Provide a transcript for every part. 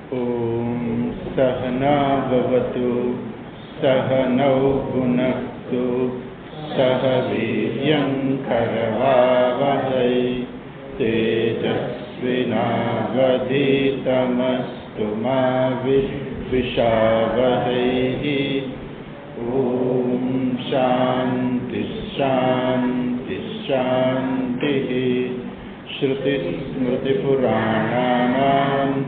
ॐ सहना भवतु सहनौ भुनक्तु सह वीर्यं करवावहै तेजस्विनावधीतमस्तु मा विद्विषावहै। ॐ शान्ति शान्ति शान्तिः। श्रुतिस्मृतिपुराणानाम्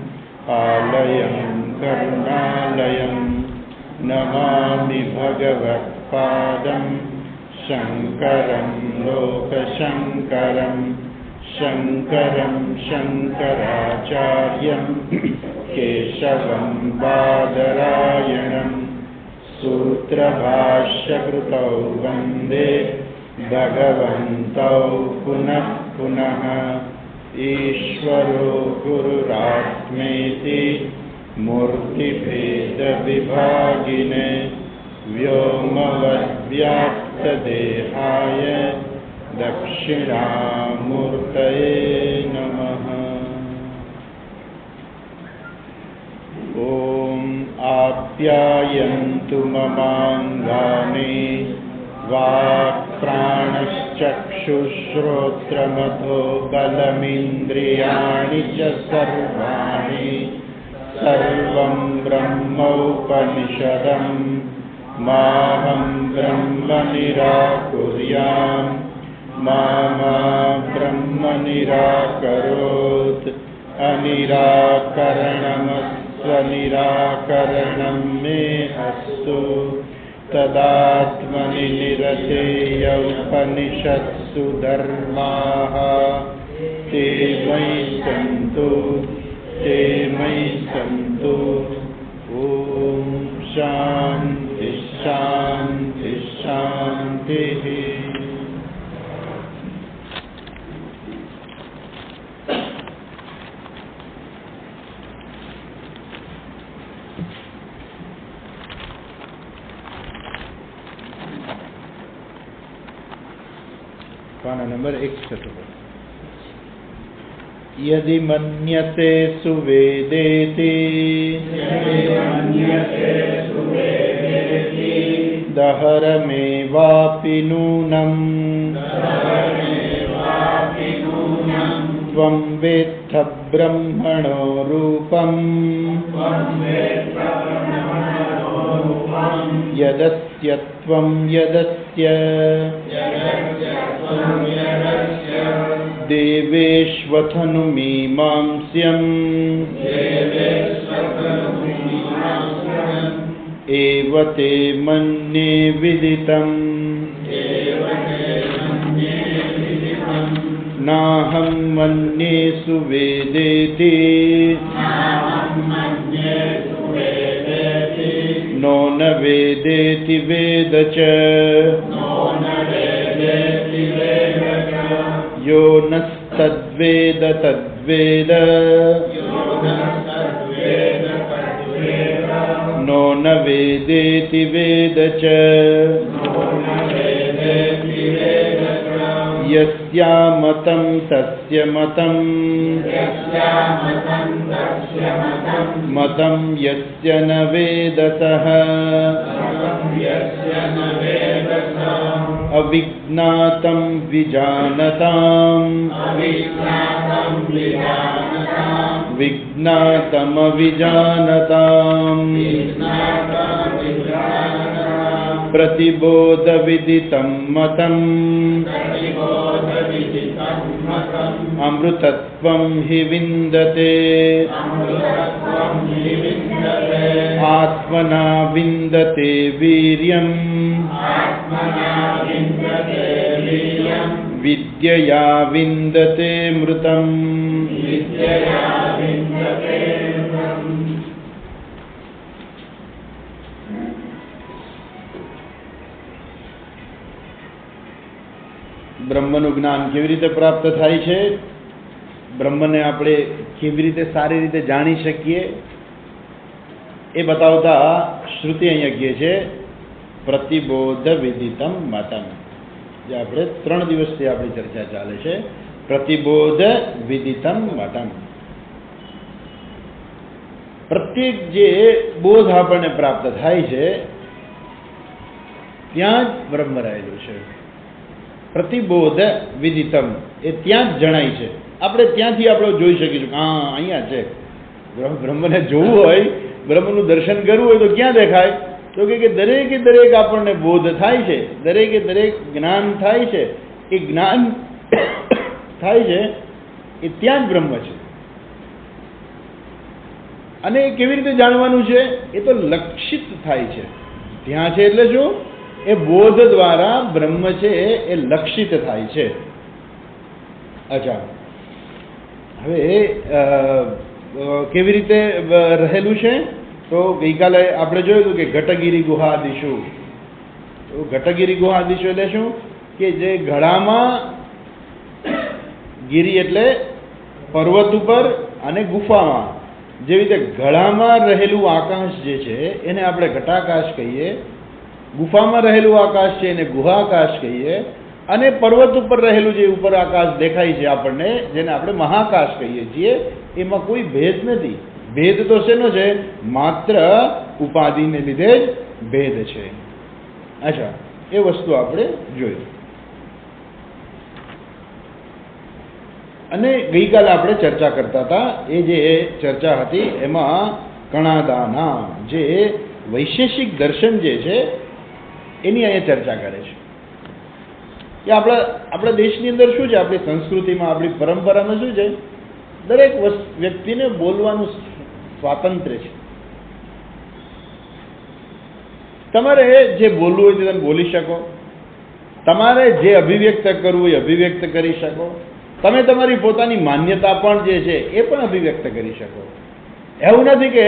आलयं करुणालयं नमामि भगवत्पादं शङ्करं लोकशङ्करं शङ्करं शङ्कराचार्यं केशवं बादरायणं सूत्रभाष्यकृतौ वन्दे भगवन्तौ पुनः पुनः। ईश्वरो गुरुरात्मेति मूर्तिभेदविभागिने व्योमवद्व्याप्तदेहाय दक्षिणामूर्तये नमः। ॐ आप्यायन्तु ममाङ्गानि वाक्प्राणश्चक्षुश्रोत्रमथो बलमिन्द्रियाणि च सर्वाणि सर्वं ब्रह्मोपनिषदं माहं ब्रह्म निराकुर्याम् मा ब्रह्म निराकरोत्। अनिराकरणमस्व निराकरणं मे अस्तु। तदात्मनि निरतेय उपनिषत्सु धर्माः ते मयि सन्तु ते मयि सन्तु। ॐ शान्ति शान्ति शान्तिः। पाना नंबर 61। यदि मन्यते सुवेदेति दहरमेवापि नूनम् त्वं वेत्थ ब्रह्मणो रूपम् यदस्य त्वं यदस्य देवेष्वथनुमीमांस्यम् एव ते मन्ये विदितम्। नाहं मन्ये सुवेदेति नो न वेदेति वेद च यो नस्तद्वेद तद्वेद नो न वेदेति वेद च। यस्यामतं तस्य मतं मतं यस्य न वेदसः अविज्ञातं विजानताम् विज्ञातमविजानताम्। प्रतिबोधविदितं मतम् अमृतत्वं हि विन्दते आत्मना विन्दते वीर्यम् विद्यया विन्दते मृतम्। બ્રહ્મનું જ્ઞાન કેવી રીતે પ્રાપ્ત થાય છે, બ્રહ્મને આપણે કેવી રીતે સારી રીતે જાણી શકીએ એ બતાવતા શ્રુતિ અહીંયા કહે છે પ્રતિબોધ વિદિતમ મતમ. જે આપણે 3 દિવસથી આપણી ચર્ચા ચાલે છે. પ્રતિબોધ વિદિતમ મતમ. પ્રત્યેક જે બોધ આપણને પ્રાપ્ત થાય છે ત્યાં જ બ્રહ્મ રહેલું છે. પ્રતિબોધ વિદિતમ એ ત્યાં જ જણાય છે. આપણે ત્યાંથી આપણે જોઈ શકીશું હા અહીંયા છે. બ્રહ્મને જોવું હોય, બ્રહ્મનું દર્શન કરવું હોય તો ક્યાં દેખાય? તો કે દરેકે દરેક આપણને બોધ થાય છે, દરેકે દરેક જ્ઞાન થાય છે. એ જ્ઞાન થાય છે એ ત્યાં જ બ્રહ્મ છે. અને કેવી રીતે જાણવાનું છે? એ તો લક્ષિત થાય છે. ત્યાં છે એટલે શું? એ બોધ દ્વારા બ્રહ્મ છે એ લક્ષિત થાય છે. અચ્છા, હવે કેવી રીતે રહેલું છે? તો ગઈકાલે આપણે જોયું હતું કે ઘટગીરી ગુહાદિશુ. તો ઘટગીરી ગુહાદિશુ એટલે શું? કે જે ગળામાં, ગીરી એટલે પર્વત ઉપર અને ગુફામાં, જેવી રીતે ગળામાં રહેલું આકાશ જે છે એને આપણે ઘટાકાશ કહીએ, ગુફામાં રહેલું આકાશ છે એને ગુહાકાશ કહીએ, અને પર્વત ઉપર રહેલું જે ઉપર આકાશ દેખાય છે આપણને, જેને આપણે મહાકાશ કહીએ છીએ, એમાં કોઈ ભેદ નથી. ભેદ તો શેનો છે? માત્ર ઉપાધિને લીધે જ ભેદ છે. અચ્છા, એ વસ્તુ આપણે જોઈ. અને ગઈકાલે આપણે ચર્ચા કરતા હતા, એ જે ચર્ચા હતી એમાં કણાદાના જે વૈશેષિક દર્શન જે છે એની અહીંયા ચર્ચા કરે છે કે આપણા દેશની અંદર શું છે, આપણી સંસ્કૃતિમાં, આપણી પરંપરામાં શું છે, દરેક વ્યક્તિને બોલવાનું સ્વાતંત્ર્ય છે. તમારે જે બોલવું હોય તે તમે બોલી શકો, તમારે જે અભિવ્યક્ત કરવું હોય અભિવ્યક્ત કરી શકો, તમે તમારી પોતાની માન્યતા પણ જે છે એ પણ અભિવ્યક્ત કરી શકો. એવું નથી કે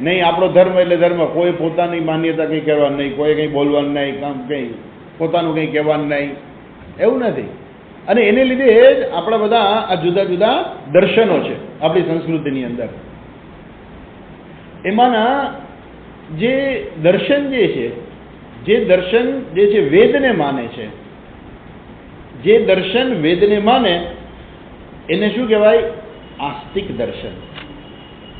નહીં આપણો ધર્મ એટલે ધર્મ, કોઈ પોતાની માન્યતા કંઈ કરવાનું નહીં, કોઈ કંઈ બોલવાનું નહીં, કંઈ પોતાનું કંઈ કહેવાનું નહીં, એવું નથી. અને એને લીધે જ આપણા બધા આ જુદા જુદા દર્શનો છે આપણી સંસ્કૃતિની અંદર. એમાંના જે દર્શન જે છે વેદને માને છે, જે દર્શન વેદને માને એને શું કહેવાય? આસ્તિક દર્શન.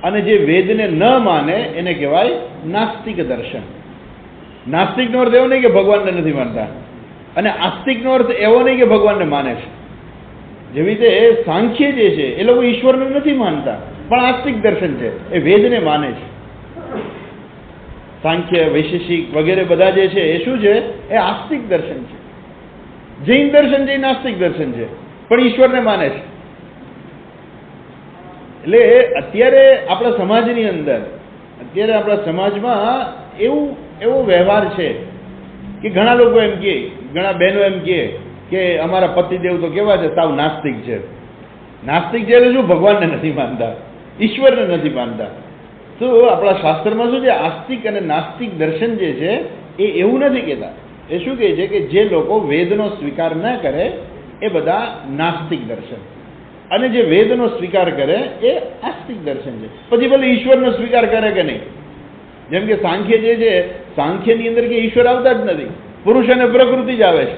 અને જે વેદને ન માને એને કહેવાય નાસ્તિક દર્શન. નાસ્તિકનો અર્થ એવો નહીં કે ભગવાનને નથી માનતા, અને આસ્તિકનો અર્થ એવો નહીં કે ભગવાનને માને છે. જેવી રીતે સાંખ્ય જે છે એ લોકો ઈશ્વરને નથી માનતા, પણ આસ્તિક દર્શન છે, એ વેદને માને છે. સાંખ્ય, વૈશેષિક વગેરે બધા જે છે એ શું છે? એ આસ્તિક દર્શન છે. જૈન દર્શન છે એ નાસ્તિક દર્શન છે, પણ ઈશ્વરને માને છે. એટલે અત્યારે આપણા સમાજની અંદર, અત્યારે આપણા સમાજમાં એવો વ્યવહાર છે કે ઘણા લોકો એમ કહે, ઘણા બહેનો એમ કહે કે અમારા પતિદેવ તો કેવા છે, સાવ નાસ્તિક છે. નાસ્તિક છે એટલે શું? ભગવાનને નથી માનતા, ઈશ્વરને નથી માનતા. તો આપણા શાસ્ત્રમાં શું છે? આસ્તિક અને નાસ્તિક દર્શન જે છે એ એવું નથી કહેતા. એ શું કહે છે કે જે લોકો વેદનો સ્વીકાર ન કરે એ બધા નાસ્તિક દર્શન, અને જે વેદનો સ્વીકાર કરે એ આસ્તિક દર્શન છે. પછી ભલે ઈશ્વરનો સ્વીકાર કરે કે નહીં. જેમ કે સાંખ્ય જે છે, સાંખ્યની અંદર કે ઈશ્વર આવતા જ નથી, પુરુષ અને પ્રકૃતિ જ આવે છે.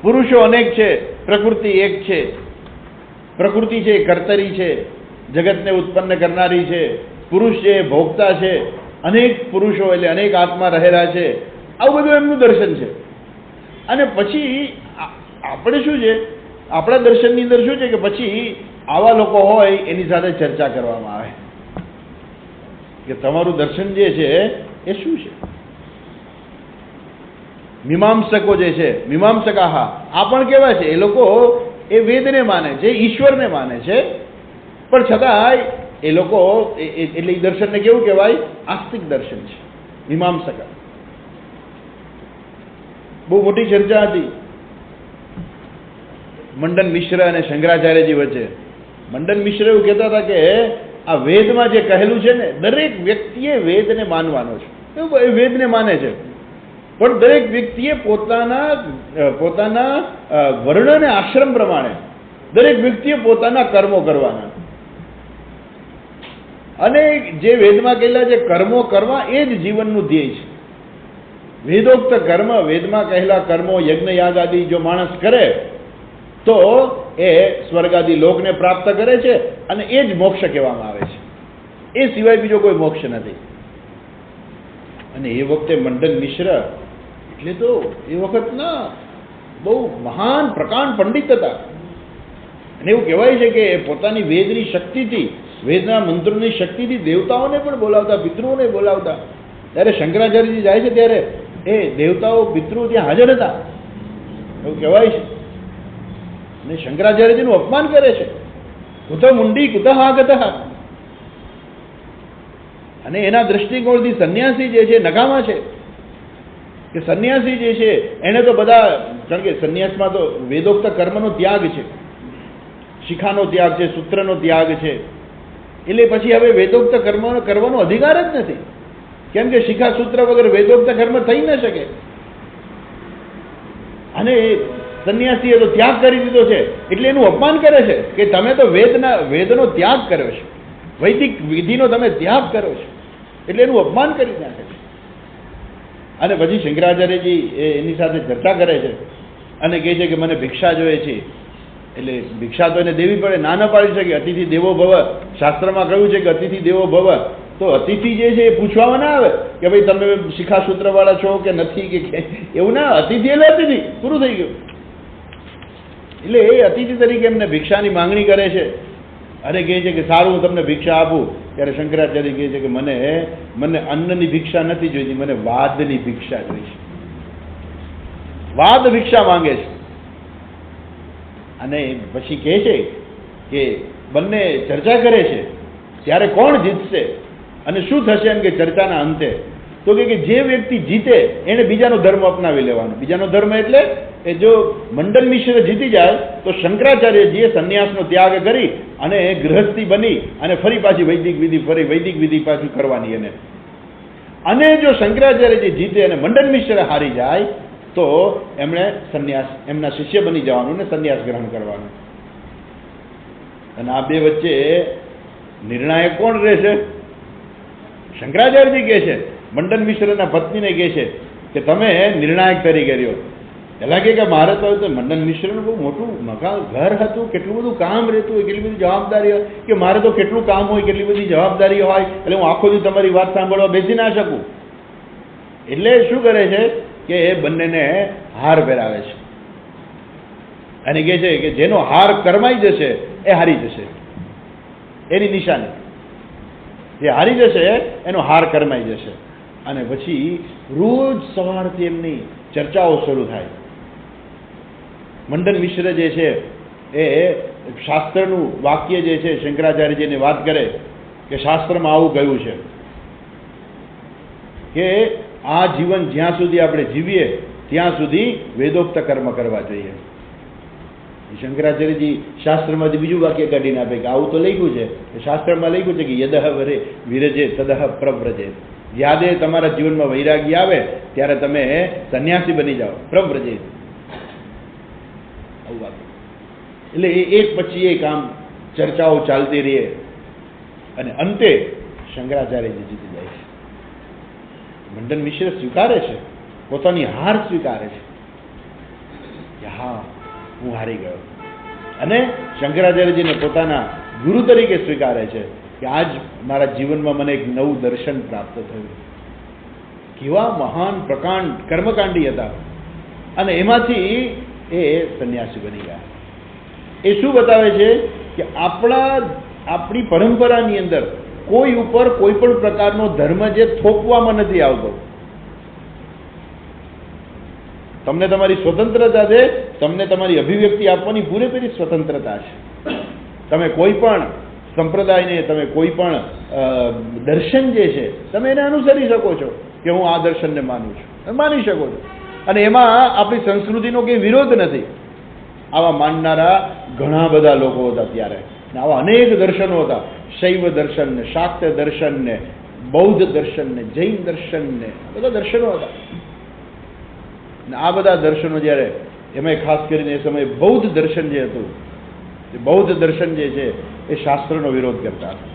પુરુષો અનેક છે, પ્રકૃતિ એક છે. પ્રકૃતિ છે એ કર્તરી છે, જગતને ઉત્પન્ન કરનારી છે. પુરુષ છે એ ભોગતા છે, અનેક પુરુષો એટલે અનેક આત્મા રહેલા છે. આવું બધું એમનું દર્શન છે. અને પછી આપણે શું છે, આપણા દર્શનની અંદર શું છે કે પછી આવા લોકો હોય એની સાથે ચર્ચા કરવામાં આવે કે તમારું દર્શન જે છે એ શું છે. મીમાંસકો જે છે, મીમાંસકા આ પણ કેવા છે? એ લોકો એ વેદને માને છે, ઈશ્વરને માને છે, પણ છતાંય એ લોકો એટલે એ દર્શનને કેવું કહેવાય? આસ્તિક દર્શન છે, મીમાંસકા. બહુ મોટી ચર્ચા હતી મંડન મિશ્ર અને શંકરાચાર્યજી વચ્ચે. મંડન મિશ્ર એવું કહેતા હતા કે આ વેદમાં જે કહેલું છે ને, દરેક વ્યક્તિએ વેદને માનવાનો છે. એ વેદને માને છે, પણ દરેક વ્યક્તિએ પોતાના વર્ણ અને આશ્રમ પ્રમાણે દરેક વ્યક્તિએ પોતાના કર્મો કરવાના. અને જે વેદમાં કહેલા જે કર્મો કરવા એ જ જીવનનું ધ્યેય છે. વેદોક્ત કર્મ, વેદમાં કહેલા કર્મો, યજ્ઞ યાગ આદિ જો માણસ કરે તો એ સ્વર્ગાદી લોકને પ્રાપ્ત કરે છે, અને એ જ મોક્ષ કહેવામાં આવે છે. એ સિવાય બીજો કોઈ મોક્ષ નથી. અને એ વખતે મંડન મિશ્ર એટલે તો એ વખતના બહુ મહાન પ્રકાંડ પંડિત હતા. અને એવું કહેવાય છે કે પોતાની વેદની શક્તિથી, વેદના મંત્રોની શક્તિથી દેવતાઓને પણ બોલાવતા, પિતૃઓને બોલાવતા. ત્યારે શંકરાચાર્યજી જાય છે ત્યારે એ દેવતાઓ, પિતૃઓ ત્યાં હાજર હતા એવું કહેવાય છે. અને શંકરાચાર્યજીનું અપમાન કરે છે, કુત મુંડી કુત આગત. અને એના દ્રષ્ટિકોણથી સંન્યાસી જે છે નકામા છે. કે સંન્યાસી જે છે એને તો બધા, કારણ કે સંન્યાસમાં તો વેદોક્ત કર્મનો ત્યાગ છે, શિખાનો ત્યાગ છે, સૂત્રનો ત્યાગ છે. એટલે પછી હવે વેદોક્ત કર્મ કરવાનો અધિકાર જ નથી. કેમ કે શિખા સૂત્ર વગર વેદોક્ત કર્મ થઈ ન શકે. અને સંન્યાસીએ તો ત્યાગ કરી દીધો છે એટલે એનું અપમાન કરે છે કે તમે તો વેદનો ત્યાગ કર્યો છે, વૈદિક વિધિનો તમે ત્યાગ કર્યો છે, એટલે એનું અપમાન કરી નાખે છે. અને પછી શંકરાચાર્યજી એની સાથે ચર્ચા કરે છે અને કહે છે કે મને ભિક્ષા જોઈએ છે. એટલે ભિક્ષા તો એને દેવી પડે, ના ન પાડી શકે. અતિથિ દેવો ભવ, શાસ્ત્રમાં કહ્યું છે કે અતિથિ દેવો ભવ. તો અતિથિ જે છે એ પૂછવામાં ના આવે કે ભાઈ તમે શિખા સૂત્રવાળા છો કે નથી, કે એવું ના. અતિથિ એટલે અતિથિ, પૂરું થઈ ગયું. એટલે એ અતિથિ તરીકે એમને ભિક્ષાની માંગણી કરે છે અને કહે છે કે સારું હું તમને ભિક્ષા આપું. ત્યારે શંકરાચાર્ય કહે છે કે મને અન્નની ભિક્ષા નથી જોઈતી, મને વાદની ભિક્ષા જોઈ છે. વાદ ભિક્ષા માંગે છે. અને પછી કહે છે કે બંને ચર્ચા કરે છે ત્યારે કોણ જીતશે અને શું થશે એમ કે ચર્ચાના અંતે તો કે જે વ્યક્તિ જીતે એને બીજાનો ધર્મ અપનાવી લેવાનો. બીજાનો ધર્મ એટલે એ જો મંડન મિશ્ર જીતી જાય તો શંકરાચાર્યજીએ સંન્યાસનો ત્યાગ કરી અને ગૃહસ્થી બની અને ફરી પાછી વૈદિક વિધિ પાછી કરવાની એને. અને જો શંકરાચાર્યજી જીતે અને મંડન મિશ્ર હારી જાય તો એમણે સંન્યાસ, એમના શિષ્ય બની જવાનું ને સંન્યાસ ગ્રહણ કરવાનું. અને આ બે વચ્ચે નિર્ણાયક કોણ રહેશે? શંકરાચાર્યજી કહે છે, મંડન મિશ્રના પત્નીને કહે છે કે તમે નિર્ણાયક તરીકે રહ્યો. પહેલાં કે મારે તો મંડન મિશ્રનું બહુ મોટું મકાન ઘર હતું, કેટલું બધું કામ રહેતું હોય, કેટલી બધી જવાબદારી હોય કે મારે તો કેટલું કામ હોય, કેટલી બધી જવાબદારી હોય, એટલે હું આખો દિવસ તમારી વાત સાંભળવા બેસી ના શકું. એટલે શું કરે છે કે એ બંનેને હાર પહેરાવે છે અને કહે છે કે જેનો હાર કરમાઈ જશે એ હારી જશે. એની નિશાની, જે હારી જશે એનો હાર કરમાઈ જશે. અને પછી રોજ સવારથી એમની ચર્ચાઓ શરૂ થાય. મંડન મિશ્ર જે છે એ શાસ્ત્રનું વાક્ય જે છે શંકરાચાર્યજીને વાત કરે કે શાસ્ત્રમાં આવું કહ્યું છે કે આ જીવન જ્યાં સુધી આપણે જીવીએ ત્યાં સુધી વેદોક્ત કર્મ કરવા જોઈએ. શંકરાચાર્યજી શાસ્ત્રમાંથી બીજું વાક્ય કાઢીને આપે કે આવું તો લખ્યું છે, શાસ્ત્રમાં લખ્યું છે કે યદહ વરે વિરજે તદહ પ્રવ્રજે. જ્યારે તમારા જીવનમાં વૈરાગ્ય આવે ત્યારે તમે સંન્યાસી બની જાઓ, પ્રવ્રજે. આવું વાક્ય. એટલે એ એક પછી એક આમ ચર્ચાઓ ચાલતી રહે અને અંતે શંકરાચાર્યજી જીતી જાય છે. મંડન મિશ્ર સ્વીકારે છે, પોતાની હાર સ્વીકારે છે કે હા હું હારી ગયો. અને શંકરાચાર્યજીને પોતાના ગુરુ તરીકે સ્વીકારે છે કે આજ મારા જીવનમાં મને એક નવું દર્શન પ્રાપ્ત થયું. કેવા મહાન પ્રકાંડ કર્મકાંડી હતા અને એમાંથી એ સંન્યાસી બની ગયા. એ શું બતાવે છે કે આપણી પરંપરાની અંદર કોઈ ઉપર કોઈ પણ પ્રકારનો ધર્મ જે થોપવામાં નથી આવતો. તમને તમારી સ્વતંત્રતા છે, તમને તમારી અભિવ્યક્તિ આપવાની પૂરેપૂરી સ્વતંત્રતા છે. તમે કોઈ પણ સંપ્રદાયને, તમે કોઈ પણ દર્શન જે છે તમે એને અનુસરી શકો છો કે હું આ દર્શનને માનું છું, માની શકો છો. અને એમાં આપણી સંસ્કૃતિનો કંઈ વિરોધ નથી. આવા માનનારા ઘણા બધા લોકો હતા ત્યારે. આવા અનેક દર્શનો હતા. શૈવ દર્શન ને, શાક્ત દર્શન ને, બૌદ્ધ દર્શન ને, જૈન દર્શન ને, બધા દર્શનો હતા. અને આ બધા દર્શનો જ્યારે એમાં ખાસ કરીને એ સમયે બૌદ્ધ દર્શન જે હતું, એ બૌદ્ધ દર્શન જે છે એ શાસ્ત્રનો વિરોધ કરતા હતા.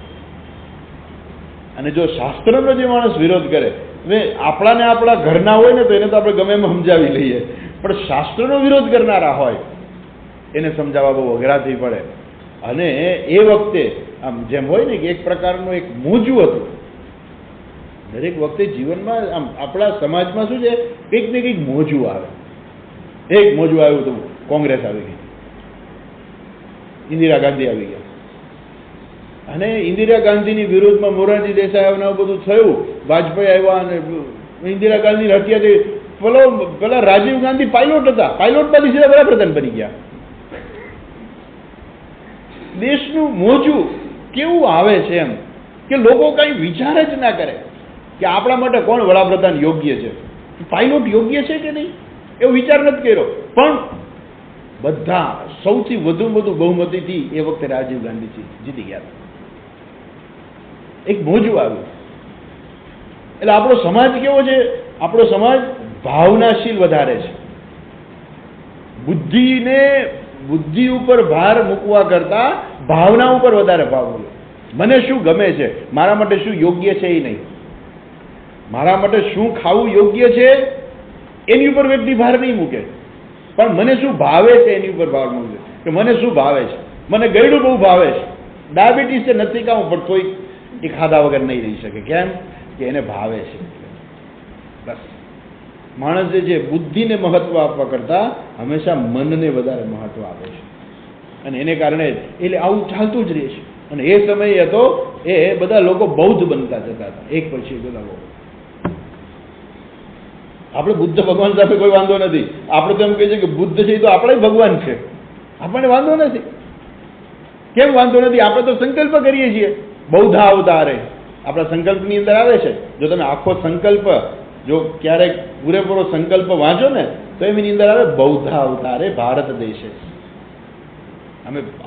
અને જો શાસ્ત્રનો જે માણસ વિરોધ કરે, હવે આપણાને આપણા ઘરના હોય ને તો એને તો આપણે ગમે એમ સમજાવી લઈએ, પણ શાસ્ત્રનો વિરોધ કરનારા હોય એને સમજાવવા બહુ અઘરાથી પડે. અને એ વખતે આમ જેમ હોય ને કે એક પ્રકારનું એક મોજું હતું. દરેક વખતે જીવનમાં આમ આપણા સમાજમાં શું છે, કંઈક ને કંઈક મોજું આવે. એક મોજું આવ્યું હતું, કોંગ્રેસ આવી ગઈ, ઇન્દિરા ગાંધી આવી ગયા, અને ઇન્દિરા ગાંધીની વિરુદ્ધમાં મોરારજી દેસાઈ આવ્યા, બધું થયું, વાજપેયી આવ્યા અને ઇન્દિરા ગાંધીની હત્યા થઈ. પેલા રાજીવ ગાંધી પાયલોટ હતા, પાયલોટમાંથી સીધા વડાપ્રધાન બની ગયા. દેશનું મોજું કેવું આવે છે એમ કે લોકો કઈ વિચાર જ ના કરે કે આપણા માટે કોણ વડાપ્રધાન યોગ્ય છે, પાયલોટ યોગ્ય છે કે નહીં, એવો વિચાર નથી કર્યો. પણ બધા સૌથી વધુ બહુમતીથી એ વખતે રાજીવ ગાંધી જીતી ગયા. એક મોજું આવ્યું. એટલે આપણો સમાજ કેવો છે? આપણો સમાજ ભાવનાશીલ વધારે છે. બુદ્ધિ ઉપર ભાર મૂકવા કરતા ભાવના ઉપર વધારે ભાવ મૂકે. મને શું ગમે છે, મારા માટે શું યોગ્ય છે એ નહીં, મારા માટે શું ખાવું યોગ્ય છે એની ઉપર વ્યક્તિ ભાર નહીં મૂકે, પણ મને શું ભાવે છે એની ઉપર ભાર મૂકે કે મને શું ભાવે છે. મને ગળ્યું બહુ ભાવે છે, ડાયાબિટીસ છે, નથી ખાવું, પણ તોય એ ખાધા વગર નહીં રહી શકે. કેમ કે એને ભાવે છે. બસ માણસે જે બુદ્ધિને મહત્વ આપવા કરતા હંમેશા મનને વધારે મહત્વ આપે છે, અને એને કારણે એટલે આવું ચાલતું જ રહે છે. અને એ સમયે હતો એ બધા લોકો બૌદ્ધ બનતા જતા હતા, એક પછી બધા લોકો. આપણે બુદ્ધ ભગવાન સાથે કોઈ વાંધો નથી. આપણે તો એમ કહીએ છીએ કે બુદ્ધ છે તો આપણે ભગવાન છે, આપણને વાંધો નથી. કેમ વાંધો નથી? આપણે તો સંકલ્પ કરીએ છીએ બૌદ્ધા અવતારે. આપણા સંકલ્પની અંદર આવે છે. જો તમે આખો સંકલ્પ જો ક્યારેક પૂરેપૂરો સંકલ્પ વાંચો ને તો એની અંદર આવે બૌદ્ધા અવતારે ભારત દેશે.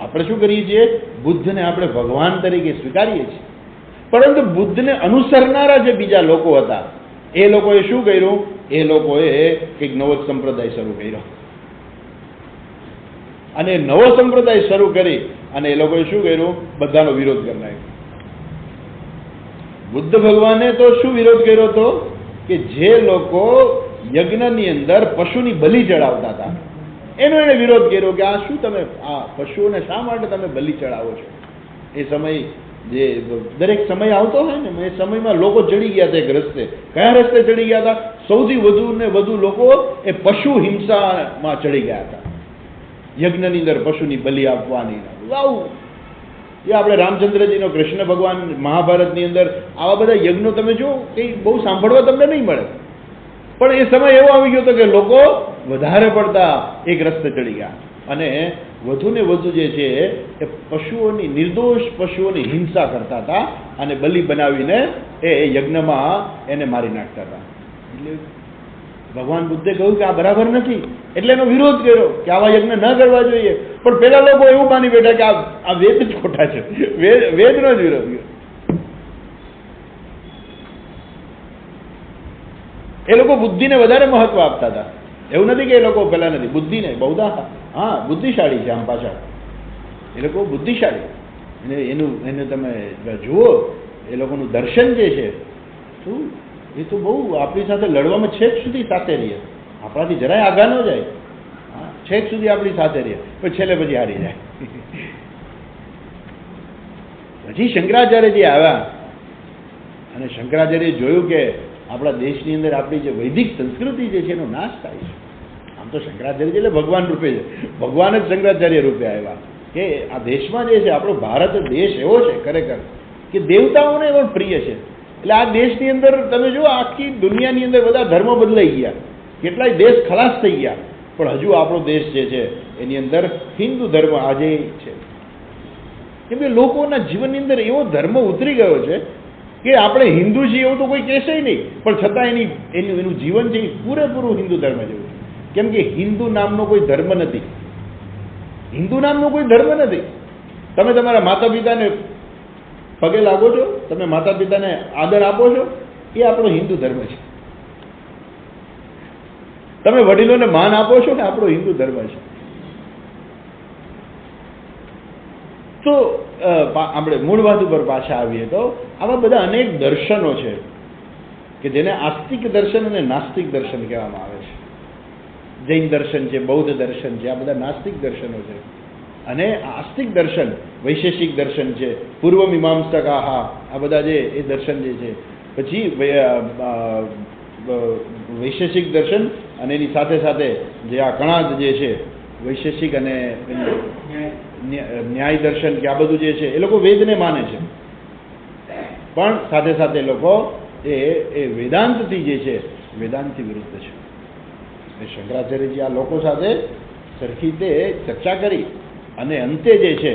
આપણે શું કરીએ છીએ? બુદ્ધને આપણે ભગવાન તરીકે સ્વીકારીએ છીએ, પરંતુ બુદ્ધને અનુસરનારા જે બીજા લોકો હતા એ લોકોએ શું કર્યું? એ લોકોએ કંઈક નવો સંપ્રદાય શરૂ કર્યો, અને નવો સંપ્રદાય શરૂ કરી અને એ લોકોએ શું કર્યું? બધાનો વિરોધ કરી નાખ્યો. બુદ્ધ ભગવાને તો શું વિરોધ કર્યો હતો કે જે લોકો યજ્ઞની અંદર પશુની બલિ ચડાવતા હતા એનો એને વિરોધ કર્યો કે આ શું તમે આ પશુઓને શા માટે તમે બલિ ચડાવો છો? એ સમય જે દરેક સમય આવતો હોય ને એ સમયમાં લોકો ચડી ગયા હતા એક રસ્તે. કયા રસ્તે ચડી ગયા હતા? સૌથી વધુ ને વધુ લોકો એ પશુ હિંસામાં ચડી ગયા હતા. યજ્ઞની અંદર પશુની બલિ આપવાની. વાવ! એ આપણે રામચંદ્રજીનો, કૃષ્ણ ભગવાન મહાભારતની અંદર આવા બધા યજ્ઞો તમે જો કંઈ બહુ સાંભળવા તમને નહીં મળે. પણ એ સમય એવો આવી ગયો હતો કે લોકો વધારે પડતા એક રસ્તે ચડી ગયા અને વધુ ને વધુ જે છે એ પશુઓની, નિર્દોષ પશુઓની હિંસા કરતા હતા અને બલિ બનાવીને એ યજ્ઞમાં એને મારી નાખતા હતા. એટલે ભગવાન બુદ્ધે કહ્યું કે આ બરાબર નથી, એટલે એનો વિરોધ કર્યો કે આવા યજ્ઞ ન કરવા જોઈએ. પણ પેલા લોકો એવું માની બેઠા કે આ વેદ જ ખોટા છે, વેદનો જ વિરોધ કર્યો. એ લોકો બુદ્ધિને વધારે મહત્વ આપતા હતા. એવું નથી કે એ લોકો પેલા નથી, બુદ્ધિને બૌદ્ધા હા બુદ્ધિશાળી છે. આમ પાછા એ લોકો બુદ્ધિશાળી, એને તમે જુઓ એ લોકોનું દર્શન જે છે શું એ તો બહુ આપણી સાથે લડવામાં છેક સુધી સાથે રહીએ. આપણાથી જરાય આગા ન જાય, છેક સુધી આપણી સાથે રહીએ, પણ છેલ્લે પછી હારી જાય. પછી શંકરાચાર્યજી આવ્યા અને શંકરાચાર્ય જોયું કે આપણા દેશની અંદર આપણી જે વૈદિક સંસ્કૃતિ જે છે એનો નાશ થાય છે. આમ તો શંકરાચાર્ય એટલે ભગવાન રૂપે છે, ભગવાન જ શંકરાચાર્ય રૂપે આવ્યા કે આ દેશમાં જે છે આપણો ભારત દેશ એવો છે ખરેખર કે દેવતાઓને એવો પ્રિય છે. એટલે આ દેશની અંદર તમે જુઓ આખી દુનિયાની અંદર બધા ધર્મ બદલાઈ ગયા, કેટલાય દેશ ખલાસ થઈ ગયા, પણ હજુ આપણો દેશ જે છે એની અંદર હિન્દુ ધર્મ આજે છે. કેમ કે લોકોના જીવનની અંદર એવો ધર્મ ઉતરી ગયો છે કે આપણે હિન્દુ છીએ એવું તો કોઈ કહેશે નહીં, પણ છતાં એનું જીવન છે એ પૂરેપૂરું હિન્દુ ધર્મ જેવું છે. કેમ કે હિન્દુ નામનો કોઈ ધર્મ નથી, હિન્દુ નામનો કોઈ ધર્મ નથી. તમે તમારા માતા પિતાને પગે લાગો છો, તમે માતા પિતાને આદર આપો છો, એ આપણો હિન્દુ ધર્મ છે. તમે વડીલોને માન આપો છો ને, આપણો હિન્દુ ધર્મ છે. તો આપણે મૂળ વાત ઉપર પાછા આવીએ તો આવા બધા અનેક દર્શનો છે કે જેને આસ્તિક દર્શન અને નાસ્તિક દર્શન કહેવામાં આવે છે. જૈન દર્શન છે, બૌદ્ધ દર્શન છે, આ બધા નાસ્તિક દર્શનો છે. અને આસ્તિક દર્શન, વૈશેષિક દર્શન છે, પૂર્વ મીમાંસકાહા, આ બધા જે એ દર્શન જે છે, પછી વૈશેષિક દર્શન અને એની સાથે સાથે જે આ કણાદ જે છે વૈશેષિક અને ન્યાય દર્શન કે આ બધું જે છે એ લોકો વેદને માને છે, પણ સાથે સાથે લોકો એ વેદાંતથી જે છે વેદાંતથી વિરુદ્ધ છે. શંકરાચાર્યજી આ લોકો સાથે સરખી રીતે ચર્ચા કરી અને અંતે જે છે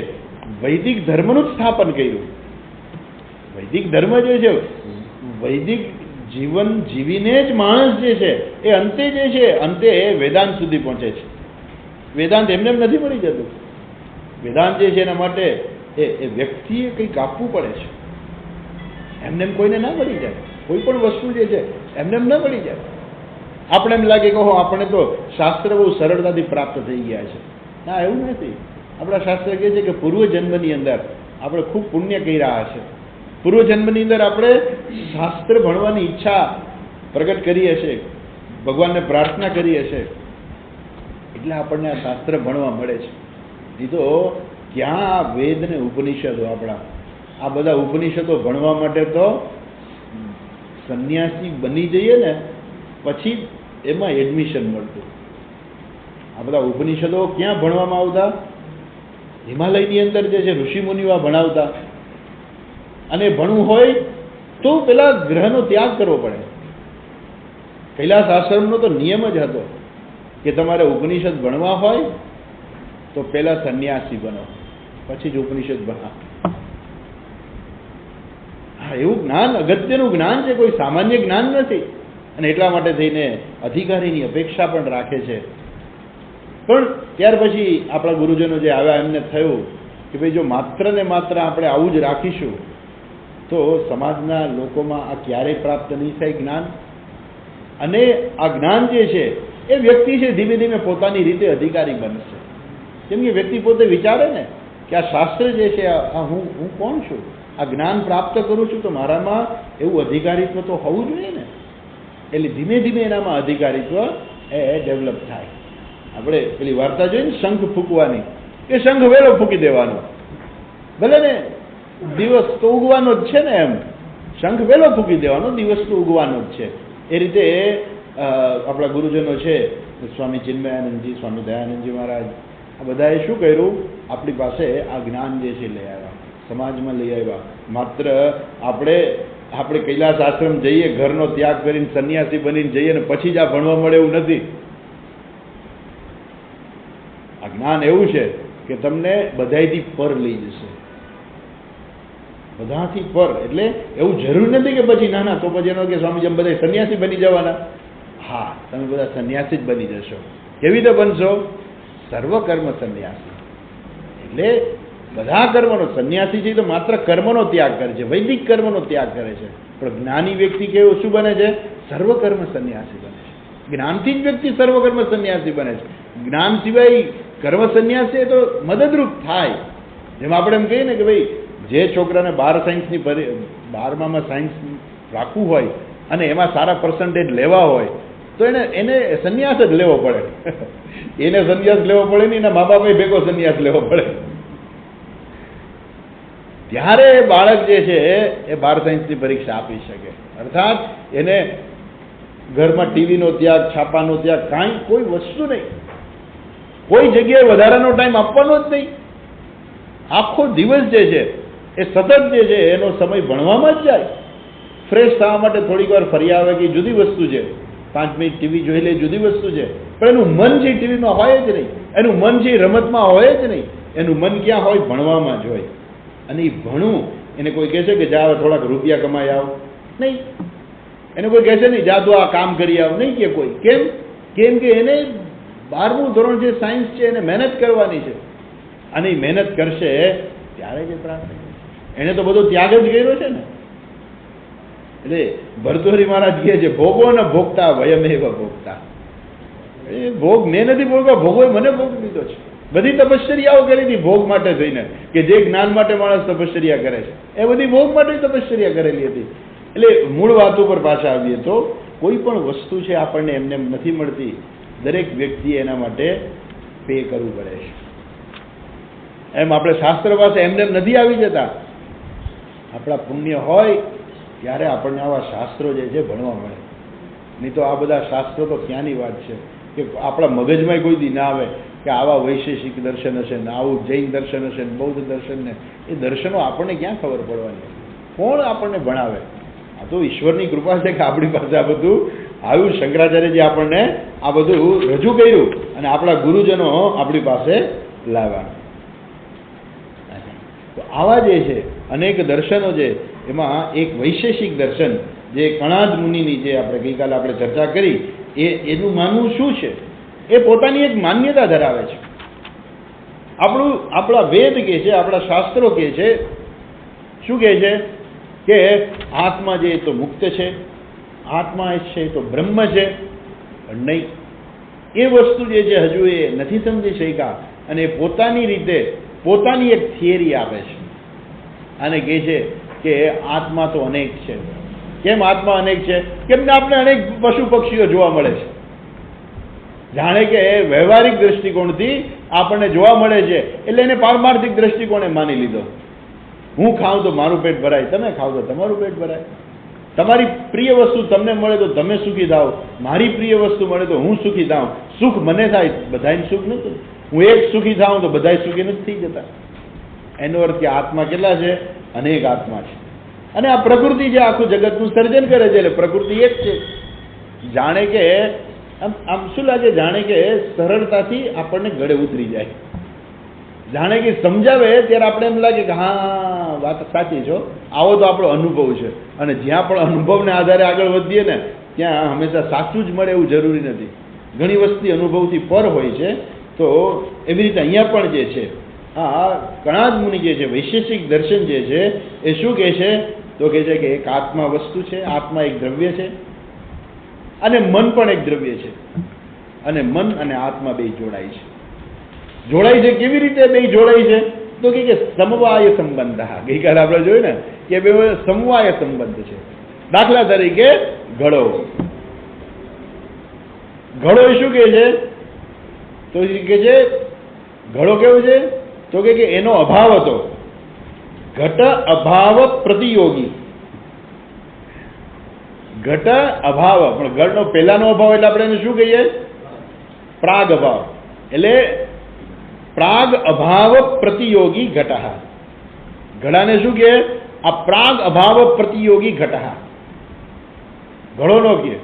વૈદિક ધર્મનું જ સ્થાપન કર્યું. વૈદિક ધર્મ જે છે, વૈદિક જીવન જીવીને જ માણસ જે છે એ અંતે જે છે અંતે વેદાંત સુધી પહોંચે છે. વેદાંત એમને એમ નથી મળી જતું. વેદાંત જે છે એના માટે એ વ્યક્તિએ કંઈક આપવું પડે છે. એમને એમ કોઈને ના મળી જાય. કોઈ પણ વસ્તુ જે છે એમને એમ ના મળી જાય. આપણે એમ લાગે કે આપણે તો શાસ્ત્ર બહુ સરળતાથી પ્રાપ્ત થઈ ગયા છે. ના, એવું નથી. આપણા શાસ્ત્ર કહે છે કે પૂર્વજન્મની અંદર આપણે ખૂબ પુણ્ય કર્યા હશે. પૂર્વજન્મની અંદર આપણે શાસ્ત્ર ભણવાની ઈચ્છા પ્રગટ કરી હશે, ભગવાનને પ્રાર્થના કરી હશે, એટલે આપણને આ શાસ્ત્ર ભણવા મળે છે. નહીં તો ક્યાં આ વેદ ને ઉપનિષદો, આપણા આ બધા ઉપનિષદો ભણવા માટે તો સંન્યાસી બની જઈએ ને પછી એમાં એડમિશન મળતું. આ બધા ઉપનિષદો ક્યાં ભણવામાં આવતા? હિમાલયની અંદર જે છે ઋષિમુનિઓ ભણાવતા. અને ભણવું હોય તો પેલા ગ્રહનો ત્યાગ કરવો પડે. કૈલાસ આશ્રમનો તો નિયમ જ હતો કે તમારે ઉપનિષદ ભણવા હોય તો પેલા સંન્યાસી બનો, પછી જ ઉપનિષદ ભણો. હા, એવું જ્ઞાન અગત્યનું જ્ઞાન છે, કોઈ સામાન્ય જ્ઞાન નથી. અને એટલા માટે થઈને અધિકારીની અપેક્ષા પણ રાખે છે. પણ ત્યાર પછી આપણા ગુરુજનો જે આવ્યા એમને થયું કે ભાઈ જો માત્ર ને માત્ર આપણે આવું જ રાખીશું તો સમાજના લોકોમાં આ ક્યારેય પ્રાપ્ત નહીં થાય જ્ઞાન. અને આ જ્ઞાન જે છે એ વ્યક્તિ છે ધીમે ધીમે પોતાની રીતે અધિકારી બનશે. કેમ કે વ્યક્તિ પોતે વિચારે ને કે આ શાસ્ત્ર જે છે આ હું કોણ છું, આ જ્ઞાન પ્રાપ્ત કરું છું તો મારામાં એવું અધિકારીત્વ તો હોવું જોઈએ ને. એટલે ધીમે ધીમે એનામાં અધિકારીત્વ એ ડેવલપ થાય. આપણે પેલી વાર્તા જોઈએ ને શંખ ફૂંકવાની, કે શંખ વેલો ફૂંકી દેવાનો, ભલે ને દિવસ તો ઉગવાનો જ છે ને, એમ શંખ વેલો ફૂંકી દેવાનો, દિવસ તો ઉગવાનો જ છે. એ રીતે આપણા ગુરુજનો છે સ્વામી ચિન્મયાનંદજી, સ્વામી દયાનંદજી મહારાજ, આ બધાએ શું કર્યું? આપણી પાસે આ જ્ઞાન જે છે લઈ આવ્યા, સમાજમાં લઈ આવ્યા. માત્ર આપણે કૈલાસ આશ્રમ જઈએ, ઘરનો ત્યાગ કરીને સંન્યાસી બનીને જઈએ ને પછી જ આ ભણવા મળે એવું નથી. આ જ્ઞાન એવું છે કે તમને બધાયથી પર લઈ જશે, બધાથી પર. એટલે એવું જરૂર નથી કે પછી ના તો પછી એનો કે સ્વામીજી અમે બધા સંન્યાસી બની જવાના. હા, તમે બધા સંન્યાસી જ બની જશો. કેવી રીતે બનશો? સર્વકર્મ સંન્યાસી. એટલે બધા કર્મનો સંન્યાસી છે તો માત્ર કર્મનો ત્યાગ કરે છે, વૈદિક કર્મનો ત્યાગ કરે છે. પણ જ્ઞાની વ્યક્તિ કેવું શું બને છે? સર્વકર્મ સંન્યાસી બને છે. જ્ઞાનથી જ વ્યક્તિ સર્વકર્મ સંન્યાસી બને છે. જ્ઞાન સિવાય કર્મ સંન્યાસી તો મદદરૂપ થાય. જેમ આપણે એમ કહીએ ને કે ભાઈ જે છોકરાને 12માં સાયન્સ રાખવું હોય અને એમાં સારા પર્સન્ટેજ લેવા હોય તો એને સંન્યાસ જ લેવો પડે. એને સંન્યાસ લેવો પડે નહીં, એના મા બાપે ભેગો સંન્યાસ લેવો પડે. ત્યારે બાળક જે છે એ 12 સાયન્સની પરીક્ષા આપી શકે. અર્થાત એને ઘરમાં ટીવીનો ત્યાગ, છાપાનો ત્યાગ, કાંઈ કોઈ વસ્તુ નહીં, કોઈ જગ્યાએ વધારાનો ટાઈમ આપવાનો જ નહીં. આખો દિવસ જે છે એ સતત જે છે એનો સમય ભણવામાં જ જાય. ફ્રેશ થવા માટે થોડીક વાર ફરી આવે કે જુદી વસ્તુ છે, 5 મિનિટ ટીવી જોઈ લે જુદી વસ્તુ છે, પણ એનું મન છે ટીવીમાં હોય જ નહીં, એનું મન છે રમતમાં હોય જ નહીં, એનું મન ક્યાં હોય? ભણવામાં જ હોય. અને એ ભણવું એને કોઈ કહેશે કે જા થોડાક રૂપિયા કમાઈ આવ, નહીં. એને કોઈ કહેશે નહીં જા તું આ કામ કરી આવ, નહીં કે કોઈ. કેમ કે એને 12મું ધોરણ જે સાયન્સ છે એને મહેનત કરવાની છે. અને એ મહેનત કરશે ત્યારે જે પ્રાપ્ત થશે. એને તો બધો ત્યાગ જ કર્યો છે ને. એટલે ભરતુહરી મહારાજ કહે છે ભોગો ને ભોગતા વયમેવ ભોગતા. એ ભોગ મેં નથી ભોગવ્યો, ભોગોએ મને ભોગ દીધો છે. બધી તપશ્ચર્યાઓ કરી હતી ભોગ માટે થઈને, કે જે જ્ઞાન માટે માણસ તપશ્ચર્યા કરે છે એ બધી ભોગ માટે તપશ્ચર્યા કરેલી હતી. એટલે મૂળ વાત ઉપર પાછા આવીએ તો કોઈ પણ વસ્તુ છે આપણને એમને નથી મળતી. દરેક વ્યક્તિએ એના માટે પે કરવું પડે છે. એમ આપણે શાસ્ત્ર પાસે એમને એમ નથી આવી જતા. આપણા પુણ્ય હોય ત્યારે આપણને આવા શાસ્ત્રો જે છે ભણવા મળે. નહીં તો આ બધા શાસ્ત્રો તો ક્યાંની વાત છે કે આપણા મગજમાં કોઈ દી ના આવે કે આવા વૈશેષિક દર્શન હશે ને આવું જૈન દર્શન હશે ને બૌદ્ધ દર્શન ને એ દર્શનો આપણને ક્યાં ખબર પડવાની? કોણ આપણને ભણાવે? આ તો ઈશ્વરની કૃપા છે કે આપણી પાસે આ બધું આવ્યું. શંકરાચાર્યજી આપણને આ બધું રજૂ કર્યું અને આપણા ગુરુજનો આપણી પાસે લાવ્યા. તો આવા જે છે અનેક દર્શનો છે, એમાં એક વૈશેષિક દર્શન જે કણાદ મુનિની જે આપણે ગઈકાલે આપણે ચર્ચા કરી, એનું માનવું શું છે? એ પોતાની એક માન્યતા ધરાવે છે. આપણા વેદ કહે છે, આપણા શાસ્ત્રો કહે છે, શું કહે છે કે આત્મા જે તો મુક્ત છે, આત્મા છે તો બ્રહ્મ છે. નહીં, એ વસ્તુ જે છે હજુ એ નથી સમજી શક્યા અને પોતાની રીતે પોતાની એક થિયરી આપે છે અને કહે છે કે આત્મા તો અનેક છે. કેમ આત્મા અનેક છે? કેમ આપણે અનેક પશુ પક્ષીઓ જોવા મળે છે. જાણે કે વ્યવહારિક દ્રષ્ટિકોણથી આપણને જોવા મળે છે એટલે એને પારમાર્થિક દ્રષ્ટિકોણે માની લીધો. હું ખાઉં તો મારું પેટ ભરાય, તમે ખાવ તો તમારું પેટ ભરાય. તમારી પ્રિય વસ્તુ તમને મળે તો તમે સુખી થાવ, મારી પ્રિય વસ્તુ મળે તો હું સુખી થાવ. સુખ મને થાય, બધાને સુખ નથી. હું એક સુખી થાઉં તો બધા સુખી નથી થઈ જતા. એનો અર્થ કે આત્મા કેટલા છે? અનેક આત્મા છે. અને આ પ્રકૃતિ જે આખું જગતનું સર્જન કરે છે એટલે પ્રકૃતિ એક છે. જાણે કે આમ શું લાગે? જાણે કે સરળતાથી આપણને ગળે ઉતરી જાય. જાણે કે સમજાવે ત્યારે આપણે એમ લાગે કે હા વાત સાચી છો. આવો તો આપણો અનુભવ છે. અને જ્યાં પણ અનુભવને આધારે આગળ વધીએ ને ત્યાં હંમેશા સાચું જ મળે એવું જરૂરી નથી. ઘણી વસ્તુ અનુભવથી પર હોય છે. તો એવી રીતે અહીંયા પણ જે છે આ કણાદ મુનિ જે છે વૈશેષિક દર્શન જે છે એ શું કહે છે? તો કહે છે કે એક આત્મા વસ્તુ છે, આત્મા એક દ્રવ્ય છે અને મન પણ એક દ્રવ્ય છે. અને મન અને આત્મા બે જોડાય છે. જોડાય છે કેવી રીતે બે જોડાય છે? તો કે સમવાય સંબંધ. ગઈકાલે આપણે જોયું ને કે બે સમવાય સંબંધ છે. દાખલા તરીકે ઘડો. ઘડો એ શું કહે છે? તો કે છે ઘડો કેવું છે? તો કે એનો અભાવ હતો. ઘટ અભાવ પ્રતિયોગી. ઘટ અભાવ, પણ ઘટનો પહેલાનો અભાવ એટલે આપણે એને શું કહીએ? પ્રાગ અભાવ. એટલે પ્રાગ અભાવ પ્રતિયોગી ઘટ. ઘડાને શું કહે? આ પ્રાગ અભાવ પ્રતિયોગી ઘટ. ઘડો નો કહે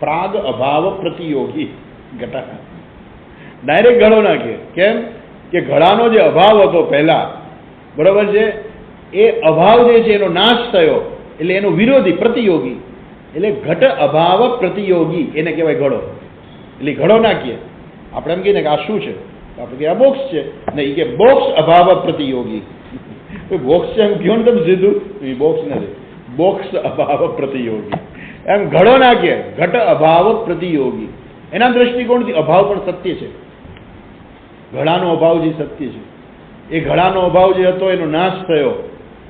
પ્રાગ અભાવ પ્રતિયોગી ઘટ. ડાયરેક્ટ ઘડો ના કહે. કેમ કે ઘડાનો જે અભાવ હતો પહેલા, બરોબર છે, એ અભાવ જે છે એનો નાશ થયો એટલે એનો વિરોધી પ્રતિયોગી એટલે ઘટ અભાવ પ્રતિયોગી એને કહેવાય ઘડો. એટલે ઘડો ના કહે. આપણે એમ કહીએ ને કે આ શું છે? આપણે કે આ બોક્સ છે. ને એ કે બોક્સ અભાવ પ્રતિયોગી. બોક્સ છે એમ કહો ને તમે સીધું, એ બોક્સ નથી, બોક્સ અભાવ પ્રતિયોગી. એમ ઘડો ના કહે, ઘટ અભાવ પ્રતિયોગી. એના દ્રષ્ટિકોણથી અભાવ પણ સત્ય છે. ઘડાનો અભાવ જે સત્ય છે, એ ઘડાનો અભાવ જે હતો એનો નાશ થયો.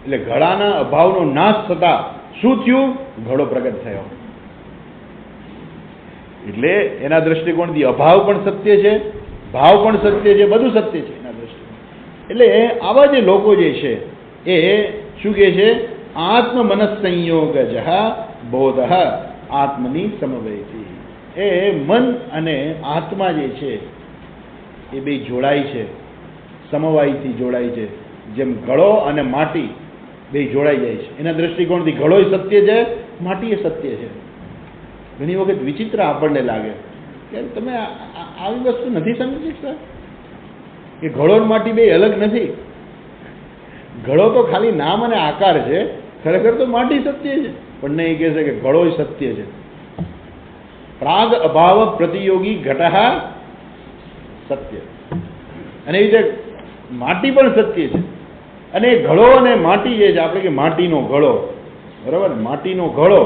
એટલે ઘડાના અભાવનો નાશ થતા શું થયું? ઘડો પ્રગટ થયો. એટલે એના દ્રષ્ટિકોણથી અભાવ પણ સત્ય છે, ભાવ પણ સત્ય છે, બધું સત્ય છે એના દ્રષ્ટિકોણ. એટલે આવા જે લોકો જે છે એ શું કહે છે? આત્મ મનસ્સંયોગ બોધ આત્મની સમવયથી. એ મન અને આત્મા જે છે એ બે જોડાય છે, સમવાયથી જોડાય છે. જેમ ઘડો અને માટી બે જોડાઈ જાય છે. એના દ્રષ્ટિકોણથી ઘડો સત્ય છે, માટી એ સત્ય છે. ઘણી વખત વિચિત્ર આપણને લાગે કે તમે આવી વસ્તુ નથી સમજી શકતા કે ઘડો અને માટી બે અલગ નથી. ઘડો તો ખાલી નામ અને આકાર છે, ખરેખર તો માટી સત્ય છે. પણ નહીં, કહે છે કે ઘડો સત્ય છે. પ્રાગ અભાવ પ્રતિયોગી ઘટ સત્ય. અને એ રીતે માટી પણ સત્ય છે. અને ઘડો અને માટી જે છે, આપણે કે માટીનો ઘડો, બરાબર, માટીનો ઘડો,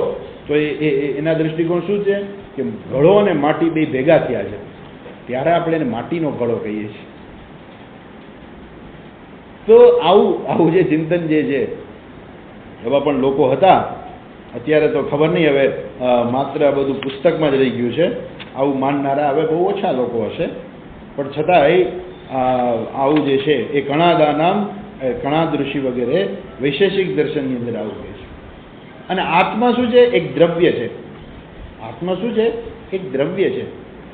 તો એના દ્રષ્ટિકોણ શું છે કે ઘડો અને માટી બે ભેગા થયા છે ત્યારે આપણે એને માટીનો ઘડો કહીએ છીએ. તો આવું જે ચિંતન જે છે એવા પણ લોકો હતા. અત્યારે તો ખબર નહીં, હવે માત્ર આ બધું પુસ્તકમાં જ રહી ગયું છે. આવું માનનારા હવે બહુ ઓછા લોકો હશે. પણ છતાંય આવું જે છે એ કણાદાનામ કણાદ ઋષિ વગેરે વૈશેષિક દર્શનની અંદર આવું કહે છે. અને આત્મા શું છે? એક દ્રવ્ય છે. આત્મા શું છે? એક દ્રવ્ય છે.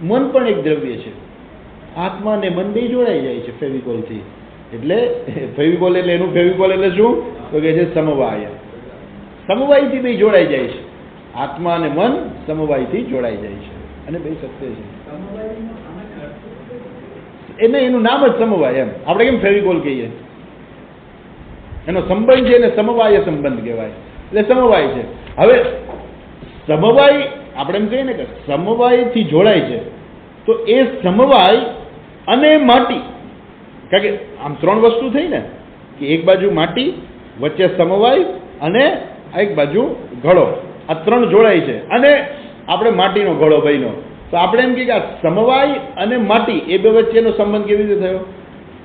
મન પણ એક દ્રવ્ય છે. આત્મા અને મન બે જોડાઈ જાય છે ફેવિકોલથી. એટલે ફેવિકોલ એટલે એનું ફેવિકોલ એટલે શું? તો કે છે સમવાય. સમવાયથી બે જોડાઈ જાય છે. આત્મા અને મન સમવાયથી જોડાઈ જાય છે અને બે સત્ય છે. એને એનું નામ જ સમવાય. એમ આપણે કેમ ફેવિકોલ કહીએ, એનો સંબંધ છે એને સમવાય સંબંધ કહેવાય. એટલે સમવાય છે. હવે સમવાય આપણે એમ કહીએ ને કે સમવાયથી જોડાય છે, તો એ સમવાય અને માટી, કારણ કે આમ ત્રણ વસ્તુ થઈ ને, કે એક બાજુ માટી, વચ્ચે સમવાય અને એક બાજુ ઘડો, આ ત્રણ જોડાય છે અને આપણે માટીનો ઘડો બન્યો. તો આપણે એમ કહીએ કે આ સમવાય અને માટી એ બે વચ્ચેનો સંબંધ કેવી રીતે થયો?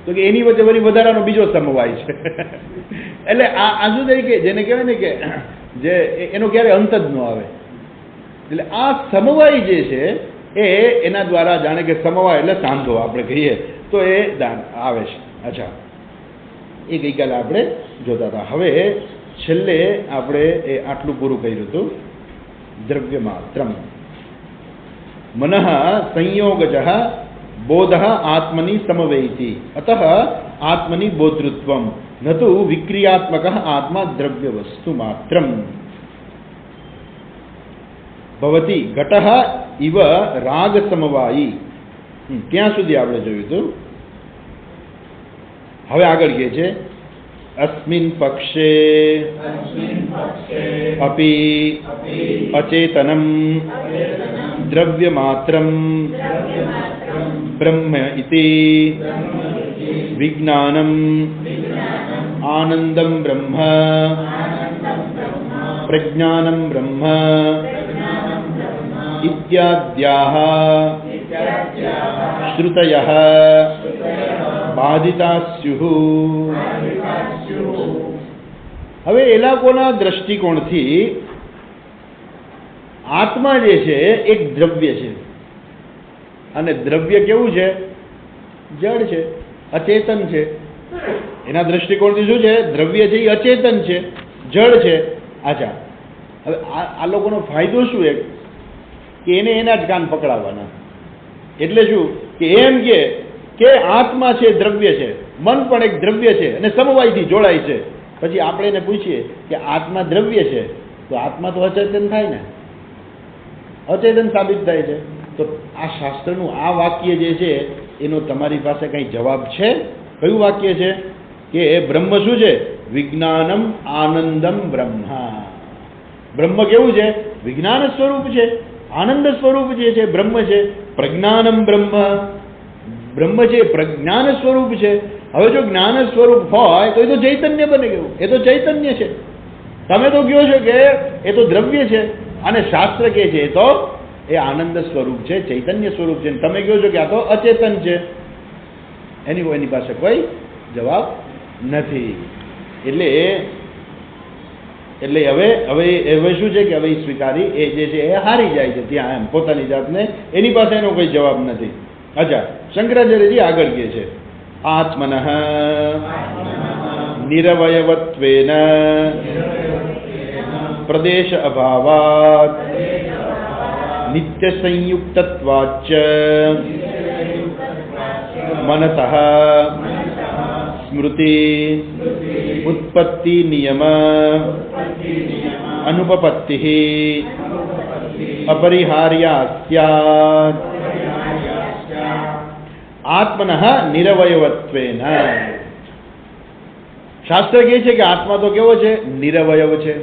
તો કે એની વચ્ચે વળી વધારાનો બીજો સમવાય છે. એટલે આ શું થાય કે જેને કહેવાય ને કે જે એનો ક્યારે અંત જ ન આવે. એટલે આ સમવાય જે છે એ એના દ્વારા જાણે કે સમવાય એટલે સાંધો આપણે કહીએ તો એ દાન આવે છે. અચ્છા, એ ગઈકાલે આપણે જોતા હતા. હવે છેલ્લે આપણે એ આટલું પૂરું કર્યું હતું. દ્રવ્ય માત્રમ મનઃ સંયોગજ બોધ આત્મની સમવેતિ અતઃ આત્મની બોધૃત્વમ ન તો વિક્રિયાત્મક આત્મા દ્રવ્ય વસ્તુ માત્રમ ભવતી ઘટઃ ઇવ રાગ સમવાયી. ત્યાં સુધી આપણે જોયું હતું. હવે આગળ કહે છે અસ્મિન પક્ષે અપી અચેતનમ દ્રવ્ય માત્રમ બ્રહ્મ ઇતિ વિજ્ઞાનમ આનંદમ બ્રહ્મ પ્રજ્ઞાનમ બ્રહ્મ ઇત્યાદ્યાહ શ્રુતયઃ બાધિતા સ્યુઃ. હવે એ લોકોના દ્રષ્ટિકોણથી આત્મા જે છે એક દ્રવ્ય છે. અને દ્રવ્ય કેવું છે? જડ છે, અચેતન છે. એના દ્રષ્ટિકોણથી શું છે? દ્રવ્ય છે એ અચેતન છે, જડ છે. અચ્છા, હવે આ લોકોનો ફાયદો શું? એક કે એને એના જ કાન પકડાવવાના. એટલે શું કે એમ કે આત્મા છે દ્રવ્ય છે, મન પણ એક દ્રવ્ય છે અને સમવાયથી જોડાય છે. પછી આપણે એને પૂછીએ કે આત્મા દ્રવ્ય છે તો આત્મા તો અચેતન થાય ને, અચેતન સાબિત થાય છે. તો આ શાસ્ત્રનું આ વાક્ય જે છે એનો તમારી પાસે કંઈ જવાબ છે? કયું વાક્ય છે? કે બ્રહ્મ શું છે? વિજ્ઞાનમ આનંદમ બ્રહ્મા. બ્રહ્મ કેવું છે? વિજ્ઞાન સ્વરૂપ છે, આનંદ સ્વરૂપ જે છે બ્રહ્મ છે. પ્રજ્ઞાનમ બ્રહ્મ, બ્રહ્મ છે પ્રજ્ઞાન સ્વરૂપ છે. હવે જો જ્ઞાન સ્વરૂપ હોય તો એ તો ચૈતન્ય બને ગયું, એ તો ચૈતન્ય છે. તમે તો કહો છો કે એ તો દ્રવ્ય છે અને શાસ્ત્ર કહે છે એ તો એ આનંદ સ્વરૂપ છે, ચૈતન્ય સ્વરૂપ છે. તમે કહો છો કે આ તો અચેતન છે. એની પાસે કોઈ જવાબ નથી. એટલે હવે શું છે કે હવે સ્વીકારી એ જે છે એ હારી જાય છે ત્યાં એમ પોતાની જાતને, એની પાસે એનો કોઈ જવાબ નથી. અચ્છા, શંકરાચાર્યજી આગળ કહે છે આત્મનઃ નિરવયવત્વેન પ્રદેશ અભાવાત નિત્ય સંયુક્તત્વાચ્ચ મનતઃ સ્મૃતિ ઉત્પત્તિ નિયમ અનુપપત્તિ અપરિહાર્યા સ્યાત્ આત્મનઃ નિરવયવત્વેન. શાસ્ત્ર કહે છે કે આત્મા તો કેવો છે? નિરવયવ છે.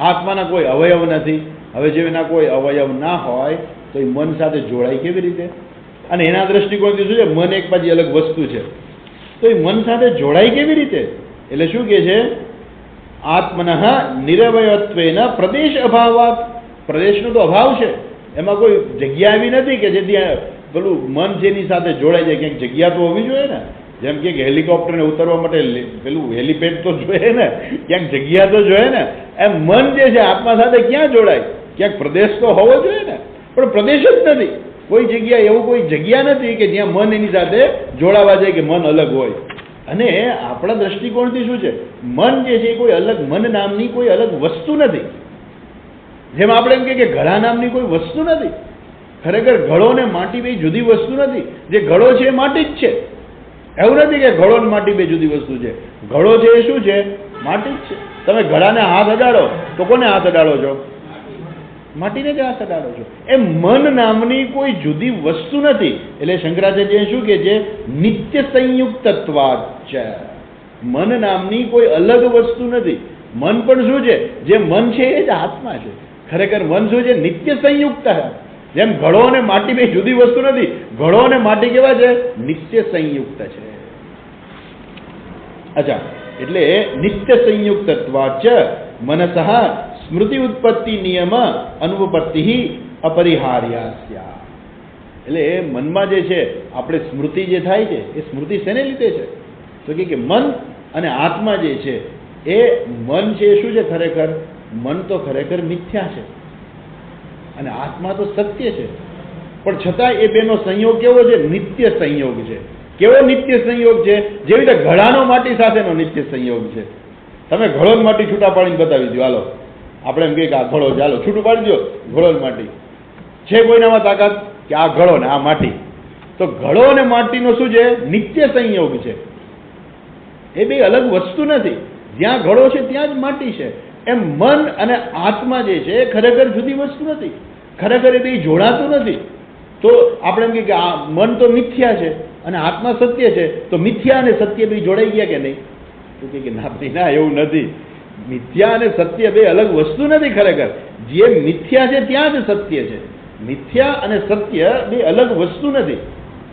આત્માના કોઈ અવયવ નથી. હવે જો એના કોઈ અવયવ ના હોય તો એ મન સાથે જોડાય કેવી રીતે? અને એના દ્રષ્ટિકોણથી શું છે? મન એક પાછી અલગ વસ્તુ છે, તો એ મન સાથે જોડાય કેવી રીતે? એટલે શું કહે છે? આત્મનઃ નિરવયત્વેન પ્રદેશ અભાવાત. પ્રદેશનો તો અભાવ છે, એમાં કોઈ જગ્યા એવી નથી કે જેથી પેલું મન જેની સાથે જોડાઈ જાય. ક્યાંક જગ્યા તો હોવી જોઈએ ને. જેમ કે હેલિકોપ્ટરને ઉતરવા માટે પેલું હેલિપેડ તો જોઈએ ને, ક્યાંક જગ્યા તો જોઈએ ને. એમ મન જે છે આત્મા સાથે ક્યાં જોડાય? ક્યાંક પ્રદેશ તો હોવો જોઈએ ને, પણ પ્રદેશ જ નથી. કોઈ જગ્યા એવું કોઈ જગ્યા નથી કે જ્યાં મન એની સાથે જોડાવા જાય કે મન અલગ હોય. અને આપણા દ્રષ્ટિકોણથી શું છે, મન જે છે એ કોઈ અલગ, મન નામની કોઈ અલગ વસ્તુ નથી. જેમ આપણે એમ કે ઘડા નામની કોઈ વસ્તુ નથી. ખરેખર ઘડો ને માટી બે જુદી વસ્તુ નથી. જે ઘડો છે એ માટી જ છે. એવું નથી કે ઘડો ને માટી બે જુદી વસ્તુ છે. ઘડો છે એ શું છે? માટી જ છે. તમે ઘડાને હાથ અડાડો તો કોને હાથ અડાડો છો? માટીને જ હાથ અડાડો છો. એ મન નામની કોઈ જુદી વસ્તુ નથી. એટલે શંકરાચાર્ય શું કે છે? નિત્ય સંયુક્તત્વાદ છે. મન નામની કોઈ અલગ વસ્તુ નથી. મન પણ શું છે? જે મન છે એ જ આત્મા છે. ખરેખર મન શું છે? નિત્ય સંયુક્ત છે. જેમ ઘડો અને માટી બે જુદી વસ્તુ નથી. ઘડો અને માટી કેવા છે? નિત્ય સંયુક્ત છે. અચ્છા, એટલે નિત્ય સંયુક્તત્વાચ મનસઃ સ્મૃતિ ઉત્પત્તિ નિયમ અનુપત્તિ અપરિહાર્યાસ્ય. એટલે મનમાં જે છે આપણે સ્મૃતિ જે થાય છે એ સ્મૃતિ શેને લીધે છે? તો કે મન અને આત્મા જે છે એ મન છે શું છે? ખરેખર મન તો ખરેખર મિથ્યા છે અને આત્મા તો સત્ય છે. પણ છતાં એ બેનો સંયોગ કેવો છે? નિત્ય સંયોગ છે. કેવો નિત્ય સંયોગ છે? જેવી રીતે ઘડાનો માટી સાથેનો નિત્ય સંયોગ છે. તમે ઘડો ને માટી છૂટા પાડીને બતાવી દો, હાલો આપણે એમ કહીએ કે આ ઘડો છે, હાલો છૂટું પાડી દો ઘડો ને માટી. છે કોઈનામાં તાકાત કે આ ઘડો ને આ માટી? તો ઘડો અને માટીનો શું છે? નિત્ય સંયોગ છે. એ બે અલગ વસ્તુ નથી. જ્યાં ઘડો છે ત્યાં જ માટી છે. એમ મન અને આત્મા જે છે ખરેખર જુદી વસ્તુ નથી. ખરેખર એ બે જોડાતું નથી. તો આપણે એમ કે આ મન તો મિથ્યા છે અને આત્મા સત્ય છે, તો મિથ્યા અને સત્ય બે જોડાઈ ગયા કે નહીં? તો કે ના ભાઈ ના, એવું નથી. મિથ્યા અને સત્ય બે અલગ વસ્તુ નથી. ખરેખર જે મિથ્યા છે ત્યાં જ સત્ય છે. મિથ્યા અને સત્ય બે અલગ વસ્તુ નથી.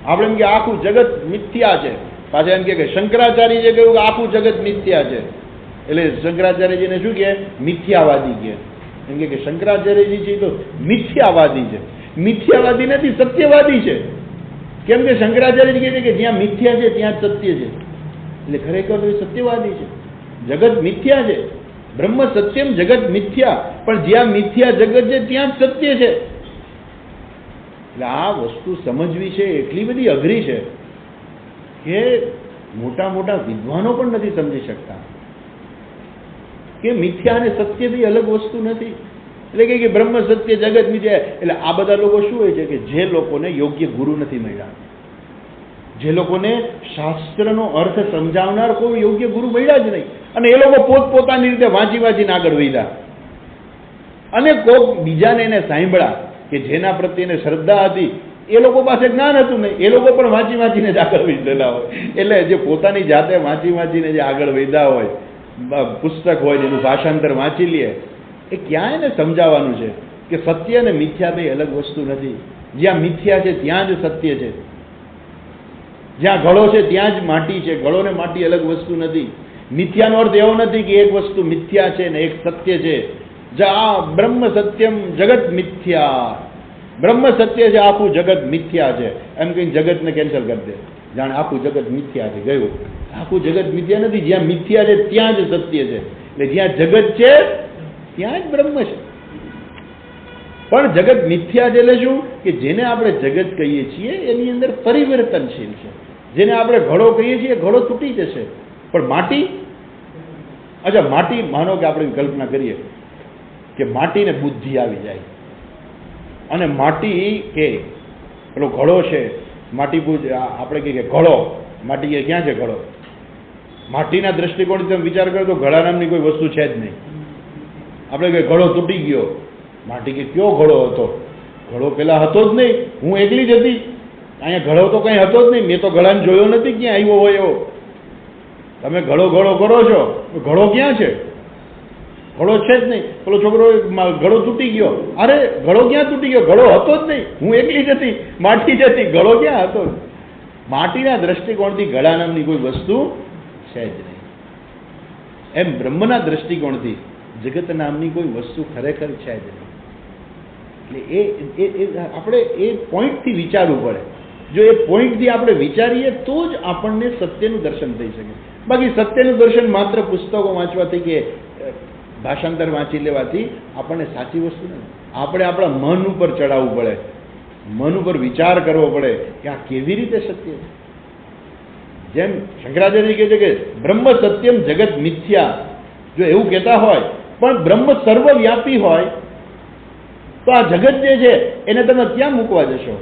આપણે એમ કે આખું જગત મિથ્યા છે, પાછા એમ કે શંકરાચાર્યએ કહ્યું કે આખું જગત મિથ્યા છે. એટલે શંકરાચાર્યજીને શું કહે? મિથ્યાવાદી કહે. એમ કે શંકરાચાર્યજી છે તો મિથ્યાવાદી છે. મિથ્યાવાદી નથી, સત્યવાદી છે. કેમ કે શંકરાચાર્યજી કહે છે કે જ્યાં મિથ્યા છે ત્યાં જ સત્ય છે. એટલે ખરેખર તો એ સત્યવાદી છે. જગત મિથ્યા છે. બ્રહ્મ સત્યમ જગત મિથ્યા. પણ જ્યાં મિથ્યા જગત છે ત્યાં જ સત્ય છે. એટલે આ વસ્તુ સમજવી છે એટલી બધી અઘરી છે કે મોટા મોટા વિદ્વાનો પણ નથી સમજી શકતા કે મિથ્યા અને સત્ય બી અલગ વસ્તુ નથી. એટલે કે બ્રહ્મ સત્ય જગત મિથ્યા. એટલે આ બધા લોકો શું હોય છે કે જે લોકોને યોગ્ય ગુરુ નથી મળ્યા, જે લોકોને શાસ્ત્રનો અર્થ સમજાવનાર કોઈ યોગ્ય ગુરુ મળ્યા જ નહીં, અને એ લોકો પોતપોતાની રીતે વાંચીને આગળ વધ્યા, અને કોક બીજાને એને સાંભળ્યા કે જેના પ્રત્યેને શ્રદ્ધા હતી, એ લોકો પાસે જ્ઞાન હતું નહીં, એ લોકો પણ વાંચીને જ આગળ વધેલા હોય. એટલે જે પોતાની જાતે વાંચીને જે આગળ વધ્યા હોય, પુસ્તક હોય એનું ભાષાંતર વાંચી લે, એ ક્યાં એને સમજાવવાનું છે કે સત્ય અને મિથ્યા બે અલગ વસ્તુ નથી. જ્યાં મિથ્યા છે ત્યાં જ સત્ય છે. જ્યાં ઘડો છે ત્યાં જ માટી છે. ઘડો ને માટી અલગ વસ્તુ નથી. મિથ્યાનો અર્થ એવો નથી કે એક વસ્તુ મિથ્યા છે ને એક સત્ય છે. બ્રહ્મ સત્યમ જગત મિથ્યા. બ્રહ્મ સત્ય છે, આખું જગત મિથ્યા છે. એમ કહીને જગતને કેન્સલ કરી દે, જાણે આખું જગત મિથ્યા છે. ગયું. આખું જગત મિથ્યા નથી. જ્યાં મિથ્યા છે ત્યાં જ સત્ય છે. એટલે જ્યાં જગત છે ત્યાં જ બ્રહ્મ છે. પણ જગત મિથ્યા છે એટલે શું? કે જેને આપણે જગત કહીએ છીએ એની અંદર પરિવર્તનશીલ છે. જેને આપણે ઘડો કહીએ છીએ ઘડો તૂટી જશે. પણ માટી, અચ્છા માટી, માનો કે આપણે કલ્પના કરીએ કે માટીને બુદ્ધિ આવી જાય અને માટી કે પેલો ઘડો છે, માટી આપણે કહીએ કે ઘડો, માટી કે ક્યાં છે ઘડો? માટીના દ્રષ્ટિકોણથી તમે વિચાર કરો તો ઘડા નામની કોઈ વસ્તુ છે જ નહીં. આપણે કે ઘડો તૂટી ગયો, માટી કે કયો ઘડો હતો? ઘડો પેલા હતો જ નહીં, હું એકલી જ હતી. અહીંયા ઘડો તો કંઈ હતો જ નહીં, મેં તો ઘડાને જોયો નથી ક્યાં આવ્યો હોય એવો. તમે ઘડો કરો છો, ઘડો ક્યાં છે? ઘડો છે જ નહીં. પેલો છોકરો ઘડો તૂટી ગયો, અરે ઘડો ક્યાં તૂટી ગયો? ઘડો હતો જ નહીં, હું એકલી જ હતી, માટી જ હતી, ઘડો ક્યાં હતો? માટીના દ્રષ્ટિકોણથી ઘડા નામની કોઈ વસ્તુ છે જ નહીં. એમ બ્રહ્મના દ્રષ્ટિકોણથી જગત નામની કોઈ વસ્તુ ખરેખર છે જ નહીં. એટલે આપણે એ પોઈન્ટથી વિચારવું પડે. જો એ પોઈન્ટથી આપણે વિચારીએ તો જ આપણને સત્યનું દર્શન થઈ શકે. બાકી સત્યનું દર્શન માત્ર પુસ્તકો વાંચવાથી કે ભાષાંતર વાંચી લેવાથી આપણને સાચી વસ્તુ નથી. આપણે આપણા મન ઉપર ચડાવવું પડે. મન ઉપર વિચાર કરવો પડે કે આ કેવી રીતે સત્ય છે. જેમ શંકરાચાર્ય કહે છે કે બ્રહ્મ સત્યમ જગત મિથ્યા, જો એવું કહેતા હોય પણ બ્રહ્મ સર્વવ્યાપી હોય તો આ જગત જે છે એને તમે ક્યાં મૂકવા જશો?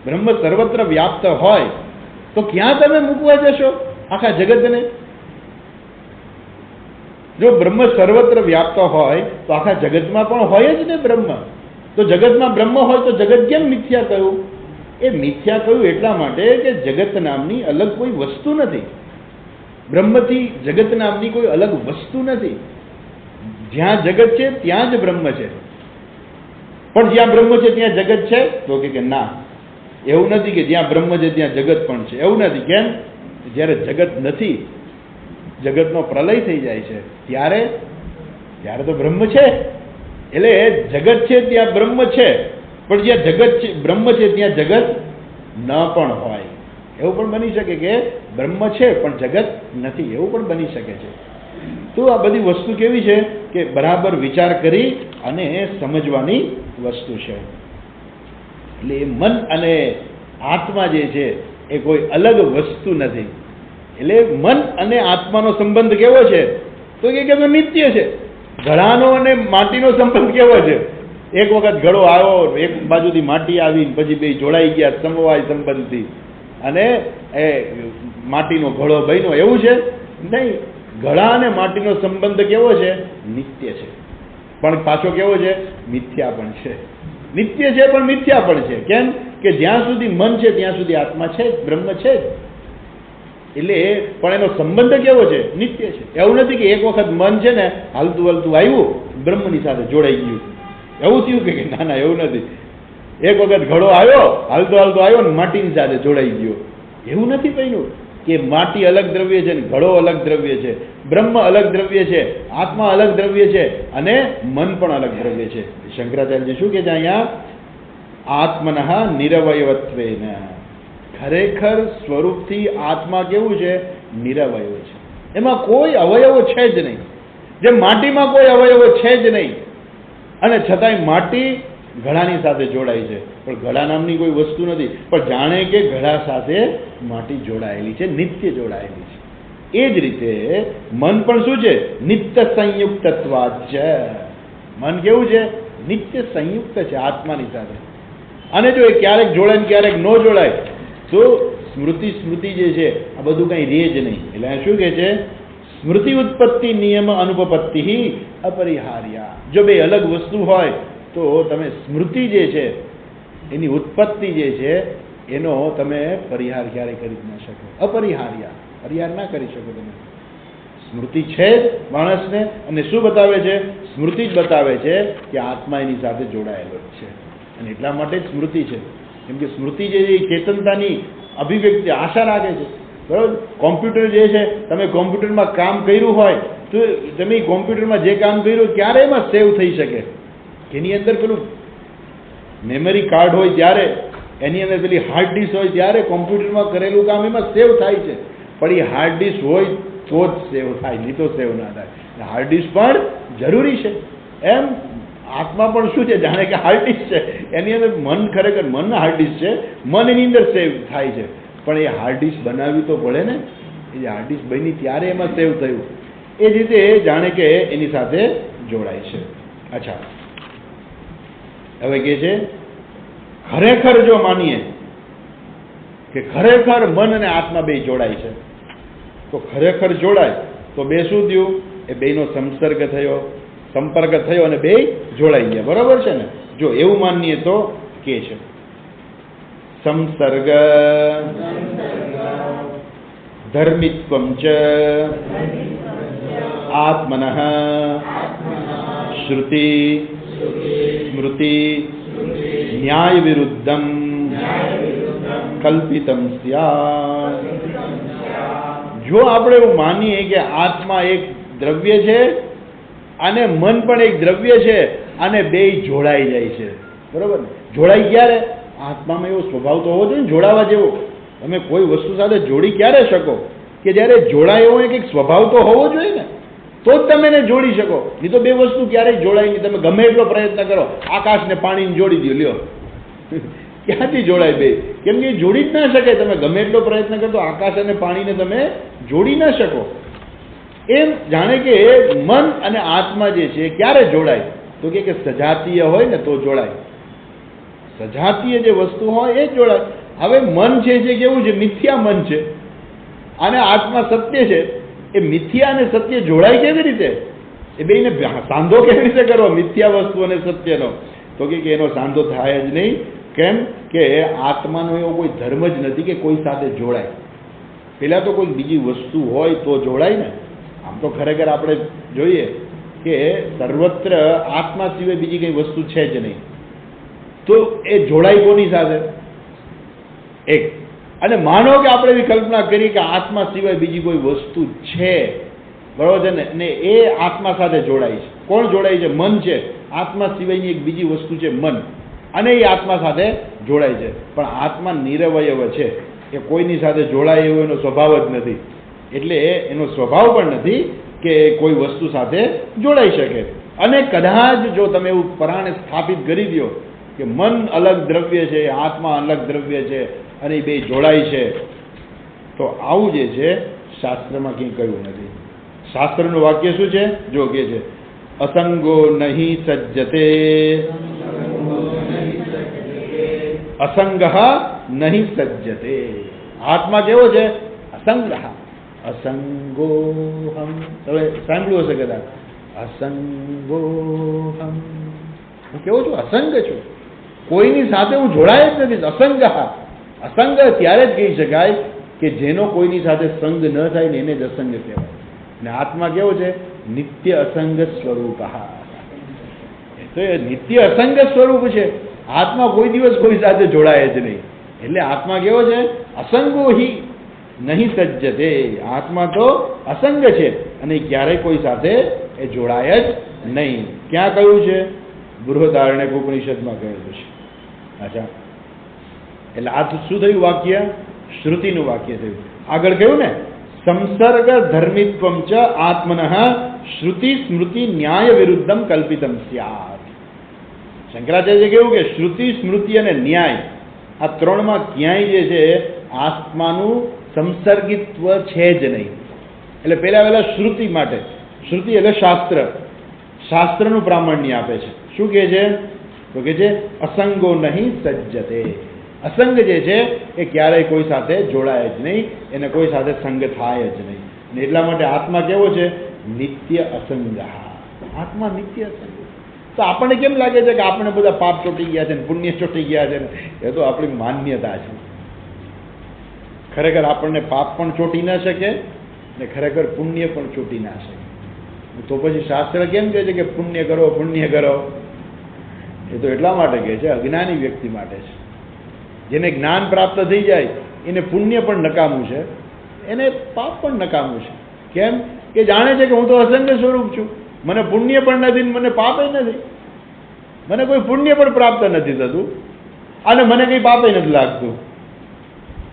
બ્રહ્મ સર્વત્ર વ્યાપ્ત હોય તો ક્યાં તમે મૂકવા જશો આખા જગતને? જો બ્રહ્મ સર્વત્ર વ્યાપ્ત હોય તો આખા જગતમાં પણ હોય જ ને બ્રહ્મ. તો જગતમાં બ્રહ્મ હોય તો જગત કેમ મિથ્યા કહ્યું? એ મિથ્યા કહ્યું એટલા માટે કે જગત નામની અલગ કોઈ વસ્તુ નથી. બ્રહ્મથી જગત નામની કોઈ અલગ વસ્તુ નથી. જ્યાં જગત છે ત્યાં જ બ્રહ્મ છે. પણ જ્યાં બ્રહ્મ છે ત્યાં જગત છે? તો કે ના, એવું નથી કે જ્યાં બ્રહ્મ છે ત્યાં જગત પણ છે. એવું નથી. કેમ? જ્યારે જગત નથી, જગતનો પ્રલય થઈ જાય છે ત્યારે તો બ્રહ્મ છે. એટલે જગત છે ત્યાં બ્રહ્મ છે, પણ જ્યાં જગત છે બ્રહ્મ છે ત્યાં જગત ન પણ હોય. એવું પણ બની શકે કે બ્રહ્મ છે પણ જગત નથી, એવું પણ બની શકે છે. તો આ બધી વસ્તુ કેવી છે કે બરાબર વિચાર કરી અને સમજવાની વસ્તુ છે. એટલે એ મન અને આત્મા જે છે એ કોઈ અલગ વસ્તુ નથી. એટલે મન અને આત્માનો સંબંધ કેવો છે? તો કે નિત્ય છે. ઘડાનો અને માટીનો સંબંધ કેવો છે? એક વખત ઘડો આવ્યો, એક બાજુથી માટી આવી, પછી બે જોડાઈ ગયા સમવાય સંબંધથી, અને એ માટીનો ઘડો બન્યો. એવું છે નહીં. ઘડા અને માટીનો સંબંધ કેવો છે? નિત્ય છે, પણ પાછો કેવો છે? મિથ્યા પણ છે. નિત્ય છે પણ મિથ્યા પણ છે. કેમ કે જ્યાં સુધી મન છે ત્યાં સુધી આત્મા છે, બ્રહ્મ છે. એટલે પણ એનો સંબંધ કેવો છે? નિત્ય છે. એવું નથી કે એક વખત મન છે ને હાલતું હાલતું આવ્યું બ્રહ્મની સાથે જોડાઈ ગયું, એવું થયું કે ના, એવું નથી. એક વખત ઘડો આવ્યો, હાલતો હાલતો આવ્યો ને માટીની સાથે જોડાઈ ગયો, એવું નથી બન્યું. કે માટી અલગ દ્રવ્ય છે ને ઘડો અલગ દ્રવ્ય છે, બ્રહ્મ અલગ દ્રવ્ય છે, આત્મા અલગ દ્રવ્ય છે, અને મન પણ અલગ દ્રવ્ય છે. શંકરાચાર્યજી શું કે છે અહીંયા? આત્મનઃ નિરવયવત્વેન. ખરેખર સ્વરૂપથી આત્મા કેવું છે? નિરવયવ છે. એમાં કોઈ અવયવો છે જ નહીં. જેમ માટીમાં કોઈ અવયવો છે જ નહીં, અને છતાંય માટી ઘડાની સાથે જોડાય છે, પણ ઘડા નામની કોઈ વસ્તુ નથી. પણ જાણે કે ઘડા સાથે માટી જોડાયેલી છે, નિત્ય જોડાયેલી છે. એ જ રીતે મન પણ શું છે? નિત્ય સંયુક્તત્વાદ છે. મન કેવું છે? નિત્ય સંયુક્ત છે આત્માની સાથે. અને જો એ ક્યારેક જોડાય ને ક્યારેક ન જોડાય તો સ્મૃતિ જે છે આ બધું કંઈ રહે જ નહીં. એટલે શું કહે છે? સ્મૃતિ ઉત્પત્તિ નિયમ અનુપપત્તિ અપરિહાર્યા. જો બે અલગ વસ્તુ હોય તો તમે સ્મૃતિ જે છે એની ઉત્પત્તિ જે છે એનો તમે પરિહાર ક્યારેય કરી ના શકો. અપરિહાર્યા, પરિહાર ના કરી શકો તમે. સ્મૃતિ છે જ માણસને, અને શું બતાવે છે? સ્મૃતિ જ બતાવે છે કે આત્મા એની સાથે જોડાયેલો જ છે. અને એટલા માટે જ સ્મૃતિ છે. કેમ કે સ્મૃતિ જે ચેતનતાની અભિવ્યક્તિ આશા રાખે છે. બરાબર? કોમ્પ્યુટર જે છે, તમે કોમ્પ્યુટરમાં કામ કર્યું હોય તો તમે કોમ્પ્યુટરમાં જે કામ કર્યું ક્યારે એમાં સેવ થઈ શકે? એની અંદર પેલું મેમરી કાર્ડ હોય ત્યારે, એની અંદર પેલી હાર્ડ ડિસ્ક હોય ત્યારે કોમ્પ્યુટરમાં કરેલું કામ એમાં સેવ થાય છે. પણ એ હાર્ડ ડિસ્ક હોય તો જ સેવ થાય, નહીં તો સેવ ના થાય. હાર્ડ ડિસ્ક પણ જરૂરી છે. એમ આત્મા પણ શું છે? જાણે કે હાર્ડ ડિસ્ક છે. એની અંદર મન ખરેખર મન હાર્ડ ડિસ્ક છે. મન એની અંદર સેવ થાય છે. પણ એ હાર્ડ ડિસ્ક બનાવવી તો પડે ને. એ હાર્ડ ડિસ્ક બની ત્યારે એમાં સેવ થયું. એ જ રીતે જાણે કે એની સાથે જોડાય છે. અચ્છા, હવે કે છે ખરેખર જો માનીએ કે ખરેખર મન અને આત્મા બે જોડાય છે, તો ખરેખર જોડાય તો બે શું થયું? એ બેનો સંસર્ગ થયો, સંપર્ક થયો અને બે જોડાઈ ગયા. બરાબર છે ને? જો એવું માનીએ તો કે છે સંસર્ગ ધર્મિત્વં ચ આત્મનઃ શ્રુતિ સ્મૃતિ ન્યાય વિરુદ્ધમ કલ્પિતમ સ્યાત્. જો આપણે એવું માનીએ કે આત્મા એક દ્રવ્ય છે અને મન પણ એક દ્રવ્ય છે અને બે જોડાઈ જાય છે. બરોબર ને? જોડાઈ ક્યારે? આત્મામાં એવો સ્વભાવ તો હોવો જોઈએ ને જોડાવા જેવો. તમે કોઈ વસ્તુ સાથે જોડી ક્યારે શકો? કે જ્યારે જોડાય એવો એક સ્વભાવ તો હોવો જોઈએ ને, તો જ તમે એને જોડી શકો. નહીં તો બે વસ્તુ ક્યારેય જોડાય નહીં. તમે ગમે એટલો પ્રયત્ન કરો, આકાશને પાણીને જોડી દો, લ્યો, ક્યાંથી જોડાય બે? કેમ કે જોડી જ ના શકે. તમે ગમે એટલો પ્રયત્ન કરતો આકાશ અને પાણીને તમે જોડી ના શકો. એમ જાણે કે મન અને આત્મા જે છે ક્યારે જોડાય? તો કે સજાતીય હોય ને તો જોડાય. સજાતીય જે વસ્તુ હોય એ જ જોડાય. હવે મન છે જે કેવું છે? મિથ્યા મન છે અને આત્મા સત્ય છે. એ મિથ્યા અને સત્ય જોડાય કેવી રીતે? એ બેને સાંધો કેવી રીતે કરવો મિથ્યા વસ્તુ અને સત્યનો? તો કે એનો સાંધો થાય જ નહીં. કેમ કે આત્માનો એવો કોઈ ધર્મ જ નથી કે કોઈ સાથે જોડાય. પેલા તો કોઈ બીજી વસ્તુ હોય તો જોડાય ને. આમ તો ખરેખર આપણે જોઈએ કે સર્વત્ર આત્મા સિવાય બીજી કઈ વસ્તુ છે જ નહીં. તો એ જોડાય કોની સાથે? એક. અને માનો કે આપણે એવી કલ્પના કરીએ કે આત્મા સિવાય બીજી કોઈ વસ્તુ છે, બરોબર છે ને એ આત્મા સાથે જોડાય છે. કોણ જોડાય છે? મન છે. આત્મા સિવાયની એક બીજી વસ્તુ છે મન, અને એ આત્મા સાથે જોડાય છે. પણ આત્મા નિરવયવ છે. એ કોઈની સાથે જોડાય એવો એનો સ્વભાવ જ નથી. એટલે એનો સ્વભાવ પણ નથી કે કોઈ વસ્તુ સાથે જોડાઈ શકે. અને કદાચ જો તમે એવું પરાણે સ્થાપિત કરી દો કે મન અલગ દ્રવ્ય છે, આત્મા અલગ દ્રવ્ય છે અને એ બે જોડાય છે, તો આવું જે છે શાસ્ત્રમાં કંઈ કહ્યું નથી. શાસ્ત્રનું વાક્ય શું છે? જો કે છે અસંગો નહીં સજ્જતે, અસંગ નહીં સજ્જતે. આત્મા કેવો છે? અસંગ. અસંગોહમ. તમે સાંભળ્યું હશે કદાચ. અસંગોહમ. હું કેવો છું? અસંગ છું. કોઈની સાથે હું જોડાય જ નથી. અસંગ. અસંગ ત્યારે જ કહી શકાય કે જેનો કોઈની સાથે સંગ ન થાય ને એને જ અસંગ કહેવાય. ને આત્મા કેવો છે? નિત્ય અસંગ સ્વરૂપ. તો એ નિત્ય અસંગ સ્વરૂપ છે. આત્મા કોઈ દિવસ કોઈ સાથે જોડાય જ નહીં. એટલે આત્મા કેવો છે? અસંગો હિ નહીં સજ્જતે. આત્મા તો અસંગ છે અને ક્યારેય કોઈ સાથે એ જોડાય જ નહીં. ક્યાં કહ્યું છે? બૃહદારણ્યક ઉપનિષદમાં કહેલું છે. અચ્છા, એટલે આ શું થયું વાક્ય? શ્રુતિનું વાક્ય થયું. આગળ કહ્યું ને સંસર્ગ ધર્મિત્વમ ચ આત્મનઃ શ્રુતિ સ્મૃતિ ન્યાય વિરુદ્ધમ કલ્પિતમ સ્યાત. શંકરાચાર્ય કેવું કે શ્રુતિ સ્મૃતિ અને ન્યાય આ ત્રણમાં ક્યાંય જે છે આત્માનું સંસર્ગિત્વ છે જ નહીં. એટલે પહેલા શ્રુતિ માટે, શ્રુતિ એટલે શાસ્ત્ર, શાસ્ત્રનું પ્રામાણ્ય આપે છે. શું કહે છે? તો કે છે અસંગો નહીં સજ્જતે. અસંગ જે છે એ ક્યારેય કોઈ સાથે જોડાય જ નહીં, એને કોઈ સાથે સંગ થાય જ નહીં. ને એટલા માટે આત્મા કેવો છે? નિત્ય અસંગ. આત્મા નિત્ય અસંગ. તો આપણને કેમ લાગે છે કે આપણે બધા પાપ ચોટી ગયા છે ને પુણ્ય ચોટી ગયા છે ને? એ તો આપણી માન્યતા છે. ખરેખર આપણને પાપ પણ ચોટી ના શકે ને ખરેખર પુણ્ય પણ ચોટી ના શકે. તો પછી શાસ્ત્ર કેમ કહે છે કે પુણ્ય કરો, પુણ્ય કરો? એ તો એટલા માટે કહે છે અજ્ઞાની વ્યક્તિ માટે છે. જેને જ્ઞાન પ્રાપ્ત થઈ જાય એને પુણ્ય પણ નકામું છે, એને પાપ પણ નકામું છે. કેમ કે જાણે છે કે હું તો અસંગ સ્વરૂપ છું, મને પુણ્ય પણ નથી, મને પાપે નથી, મને કોઈ પુણ્ય પણ પ્રાપ્ત નથી થતું અને મને કંઈ પાપે નથી લાગતું.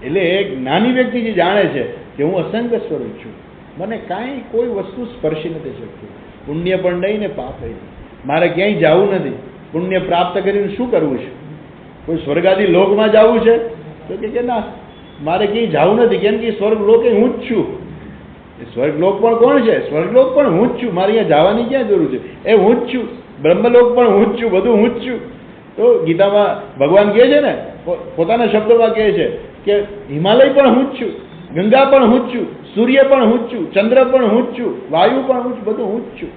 એટલે એક જ્ઞાની વ્યક્તિ જે જાણે છે કે હું અસંગ સ્વરૂપ છું, મને કાંઈ કોઈ વસ્તુ સ્પર્શી નથી શકતું, પુણ્ય પણ નહીં ને પાપ નહીં, મારે ક્યાંય જવું નથી, પુણ્ય પ્રાપ્ત કરીને શું કરવું છે? કોઈ સ્વર્ગાદી લોકમાં જવું છે? તો કે ના, મારે ક્યાંય જવું નથી. કેમ કે સ્વર્ગલોક એ હું જ છું. સ્વર્ગલોક પણ કોણ છે? સ્વર્ગલોક પણ હું જ છું. મારે અહીંયા જવાની ક્યાં જરૂર છે? એ હું જ છું. બ્રહ્મલોક પણ હું જ છું. બધું હું જ છું. તો ગીતામાં ભગવાન કહે છે ને, પોતાના શબ્દોમાં કહે છે કે હિમાલય પણ હું જ છું, ગંગા પણ હું જ છું, સૂર્ય પણ હું જ છું, ચંદ્ર પણ હું જ છું, વાયુ પણ હું જ, બધું હું જ છું.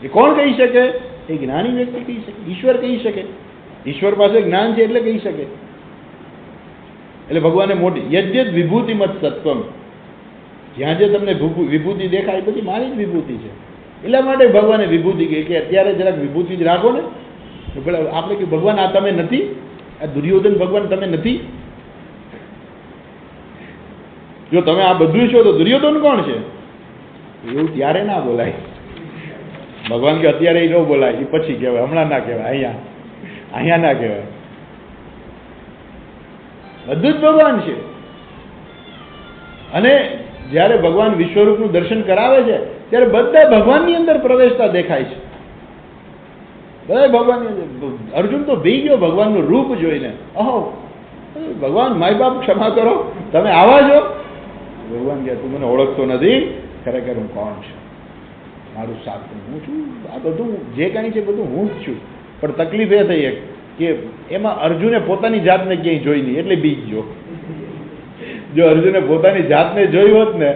એ કોણ કહી શકે? એ જ્ઞાની વ્યક્તિ કહી શકે, ઈશ્વર કહી શકે. ઈશ્વર પાસે જ્ઞાન છે એટલે કહી શકે. એટલે ભગવાને મોટી યદ્યત વિભૂતિમત સત્વમ, જ્યાં જે તમને વિભૂતિ દેખાય એ બધી મારી જ વિભૂતિ છે. એટલા માટે ભગવાને વિભૂતિ કહી કે અત્યારે જરાક વિભૂતિ જ રાખો ને. તો પેલા આપણે કે ભગવાન આ તમે નથી, આ દુર્યોધન ભગવાન તમે નથી. જો તમે આ બધું છો તો દુર્યોધન કોણ છે? એવું ત્યારે ના બોલાય. ભગવાન કે અત્યારે એ ન બોલાય, એ પછી કહેવાય, હમણાં ના કહેવાય, અહીંયા ના કહેવાય. બધું જ ભગવાન છે. અને જ્યારે ભગવાન વિશ્વરૂપનું દર્શન કરાવે છે ત્યારે બધા ભગવાનની અંદર પ્રવેશતા દેખાય છે. બધા ભગવાન. અર્જુન તો ભી ગયો ભગવાનનું રૂપ જોઈને. અહો ભગવાન, માય બાપ ક્ષમા કરો, તમે આવા છો? ભગવાન કહે તું મને ઓળખતો નથી, ખરેખર હું કોણ છું, મારું સાચું હું છું, આ બધું જે કાંઈ છે બધું હું જ છું. પણ તકલીફ એ થઈ કે એમાં અર્જુને પોતાની જાતને ક્યાંય જોઈ નહીં, એટલે બીજ ગયો. જો અર્જુને પોતાની જાતને જોઈ હોત ને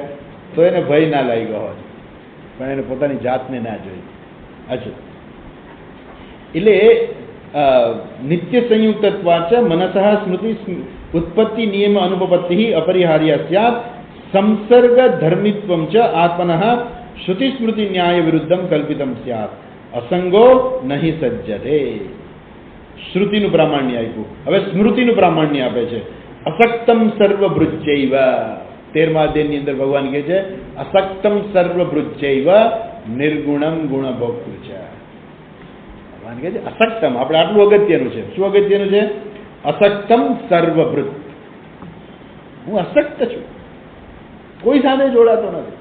તો એને ભય ના લાગ્યો હોત, પણ એને પોતાની જાતને ના જોઈ. અચ્છા, એટલે નિત્ય સંયુક્તત્વાચ મનસઃ સ્મૃતિ ઉત્પત્તિ નિયમ અનુપપત્તિ અપરિહાર્ય સ્યાત સંસર્ગ ધર્મિત્વમ ચ આત્મનઃ શ્રુતિ સ્મૃતિ ન્યાય વિરુદ્ધમ કલ્પિતમ સ્યાત અસંગો નહીં સજ્જતે. શ્રુતિનું પ્રામાણ્ય આપ્યું, હવે સ્મૃતિનું પ્રામાણ્ય આપે છે. અસક્તમ સર્વભૃજ્યૈવ, 13મા અધ્યાયની અંદર ભગવાન કહે છે અસક્તમ સર્વભૃજ્યૈવ નિર્ગુણમ ગુણભોક્તૃ છે. ભગવાન કહે છે અસક્તમ, આપણે આટલું અગત્યનું છે. શું અગત્યનું છે? અસક્તમ સર્વભૃત, હું અસક્ત છું, કોઈ સાથે જોડાતો નથી.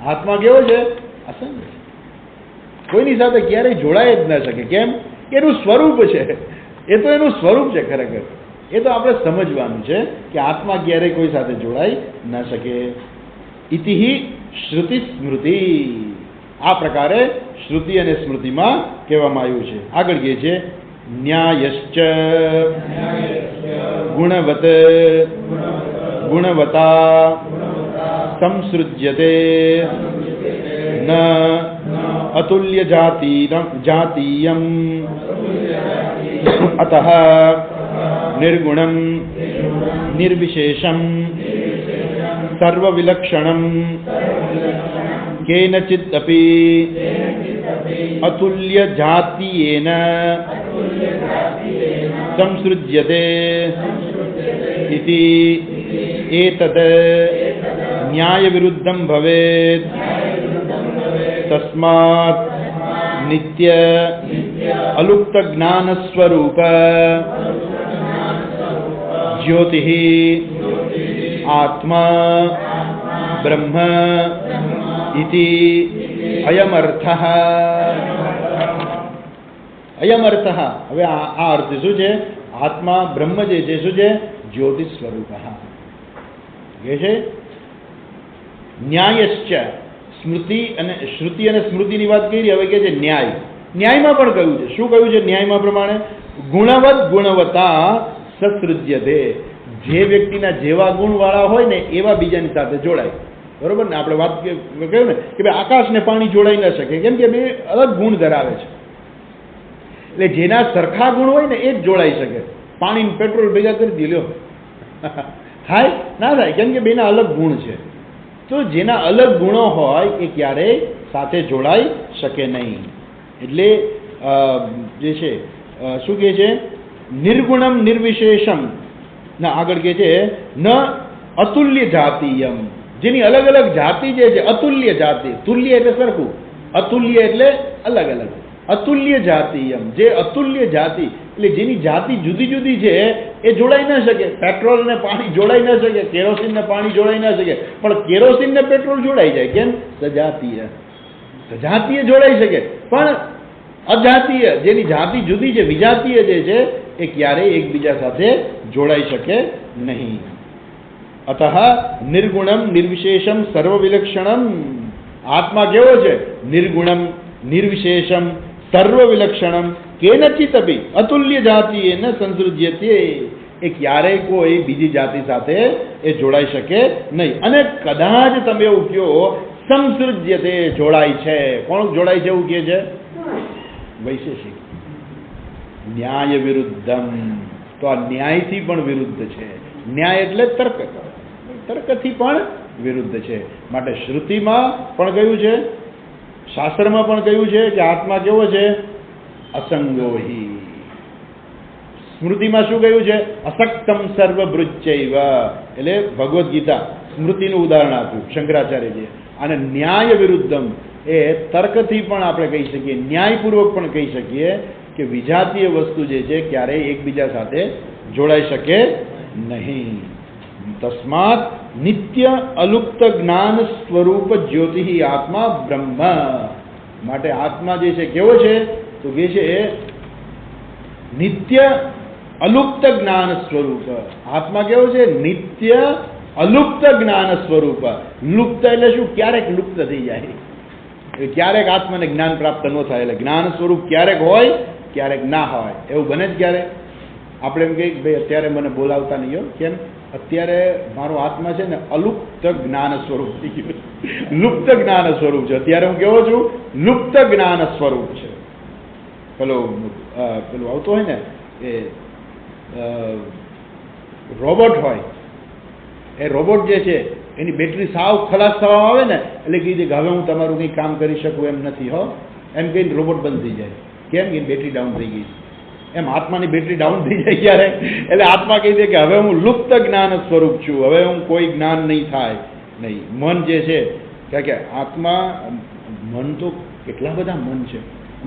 આત્મા કેવો છે? અસંગ છે, કોઈની સાથે ક્યારેય જોડાય જ ન શકે. કેમ? કે એનું સ્વરૂપ છે, એ તો એનું સ્વરૂપ છે. ખરેખર એ તો આપણે સમજવાનું છે કે આત્મા ક્યારેય કોઈ સાથે જોડાઈ ન શકે. ઇતિ શ્રુતિ સ્મૃતિ, આ પ્રકારે શ્રુતિ અને સ્મૃતિમાં કહેવામાં આવ્યું છે. આગળ કહે છે ન્યાયશ્ચ ગુણવત ગુણવતા સંસૃજ્યતે ન અતુલ્ય જાતીયમ અતઃ નિર્ગુણમ નિર્વિશેષમ સર્વવિલક્ષણમ કેનચિદ અપી અતુલ્ય જાતીયેન સંસૃજ્યતે ઇતિ એતદ ન્યાય વિરુદ્ધમ ભવેત તસ્માત નિત્ય અલુપ્ત જ્ઞાન સ્વરૂપ જ્યોતિ આત્મા બ્રહ્મ ઇતિ અયમર્થ. અયમર્થ, હવે આ અર્થ શું છે? આત્મા બ્રહ્મ જે છે શું છે? જ્યોતિ સ્વરૂપ. એ છે ન્યાયશ્ચ, સ્મૃતિ અને શ્રુતિ અને સ્મૃતિની વાત કરી. હવે કે છે ન્યાય. ન્યાયમાં પણ કહ્યું છે. શું કહ્યું છે ન્યાયમાં પ્રમાણે? ગુણવત ગુણવતા સસૃજ્યતે, જે વ્યક્તિના જેવા ગુણવાળા હોય ને એવા બીજાની સાથે જોડાય. બરોબર ને? આપણે વાત કહ્યું ને કે ભાઈ આકાશ ને પાણી જોડાઈ ન શકે, કેમ કે બે અલગ ગુણ ધરાવે છે. એટલે જેના સરખા ગુણ હોય ને એ જ જોડાઈ શકે. પાણી પેટ્રોલ ભેગા કરી દે, લ્યો, થાય ના થાય? કેમ કે બેના અલગ ગુણ છે. તો જેના અલગ ગુણો હોય એ ક્યારેય સાથે જોડાઈ શકે નહીં. એટલે જે છે શું કહે છે? નિર્ગુણમ નિર્વિશેષમ. ના, આગળ કહે છે ન અતુલ્ય જાતીયમ, જેની અલગ અલગ જાતિ જે છે. અતુલ્ય જાતિ, તુલ્ય એટલે સરખું, અતુલ્ય એટલે અલગ અલગ. અતુલ્ય જાતીયમ, જે અતુલ્ય જાતિ એટલે જેની જાતિ જુદી જુદી છે એ જોડાઈ ન શકે. પેટ્રોલ ને પાણી જોડાઈ ન શકે, કેરોસીન ને પાણી જોડાઈ ન શકે, પણ કેરોસીન ને પેટ્રોલ જોડાઈ જાય. કેમ? સજાતીય. સજાતીય જોડાઈ શકે, પણ અજાતીય, જેની જાતિ જુદી છે, વિજાતીય જે છે એ ક્યારેય એકબીજા સાથે જોડાઈ શકે નહીં. અતઃ નિર્ગુણમ નિર્વિશેષમ સર્વવિલક્ષણમ. આત્મા કેવો છે? નિર્ગુણમ નિર્વિશેષમ સર્વવિલક્ષણમ કેનચિત અપી અતુલ્ય જાતિએ ન સંસૃજ્યતે. એ ક્યારેય કોઈ બીજી જાતિ સાથે એ જોડાઈ શકે નહીં. અને કદાચ તમે એવું કહો સંસૃજ્યતે, જોડાય છે. કોણ જોડાય છે એવું કહે છે? વૈશેષિક. ન્યાય વિરુદ્ધમ, તો આ ન્યાયથી પણ વિરુદ્ધ છે. ન્યાય એટલે તર્ક, તર્કથી પણ વિરુદ્ધ છે. માટે શ્રુતિમાં પણ કહ્યું છે, શાસ્ત્રમાં પણ કહ્યું છે કે આત્મા કેવો છે? અસંગોહી. સ્મૃતિમાં શું કહ્યું છે? અસક્તમ સર્વભૃજ્યૈવ. એટલે ભગવદ્ ગીતા સ્મૃતિનું ઉદાહરણ આપ્યું શંકરાચાર્યજીએ. અને ન્યાય વિરુદ્ધમ એ તર્કથી પણ આપણે કહી શકીએ, ન્યાયપૂર્વક પણ કહી શકીએ કે વિજાતીય વસ્તુ જે છે ક્યારેય એકબીજા સાથે જોડાઈ શકે નહીં. તસ્માત નિત્ય અલુપ્ત જ્ઞાન સ્વરૂપ જ્યોતિ આત્મા બ્રહ્મ. માટે આત્મા જે છે કેવો છે? તો કે છે નિત્ય અલુપ્ત જ્ઞાન સ્વરૂપ. આત્મા કેવો છે? નિત્ય અલુપ્ત જ્ઞાન સ્વરૂપ. લુપ્ત એટલે શું? ક્યારેક લુપ્ત થઈ જાય, ક્યારેક આત્માને જ્ઞાન પ્રાપ્ત ન થાય. એટલે જ્ઞાન સ્વરૂપ ક્યારેક હોય, ક્યારેક ના હોય. એવું બને જ ક્યારે? આપણે એમ કહીએ કે ભાઈ અત્યારે મને બોલાવતા નહીં હો. કેમ? અત્યારે મારો આત્મા છે ને અલુપ્ત જ્ઞાન સ્વરૂપ થઈ ગયું, લુપ્ત જ્ઞાન સ્વરૂપ છે. અત્યારે હું કેવો છું? લુપ્ત જ્ઞાન સ્વરૂપ છે. પેલું આવતો હોય ને એ રોબોટ હોય, એ રોબોટ જે છે એની બેટરી સાવ ખલાસ થવા આવે ને એટલે કીધે કે હવે હું તમારું કંઈ કામ કરી શકું એમ નથી હો, એમ કહીને રોબોટ બંધ થઈ જાય. કેમ? કે બેટરી ડાઉન થઈ ગઈ. એમ આત્માની બેટરી ડાઉન થઈ જાય ક્યારે? એટલે આત્મા કહી દે કે હવે હું લુપ્ત જ્ઞાન સ્વરૂપ છું, હવે હું કોઈ જ્ઞાન નહીં થાય નહીં. મન જે છે, કારણ કે આત્મા, મન તો કેટલા બધા મન છે,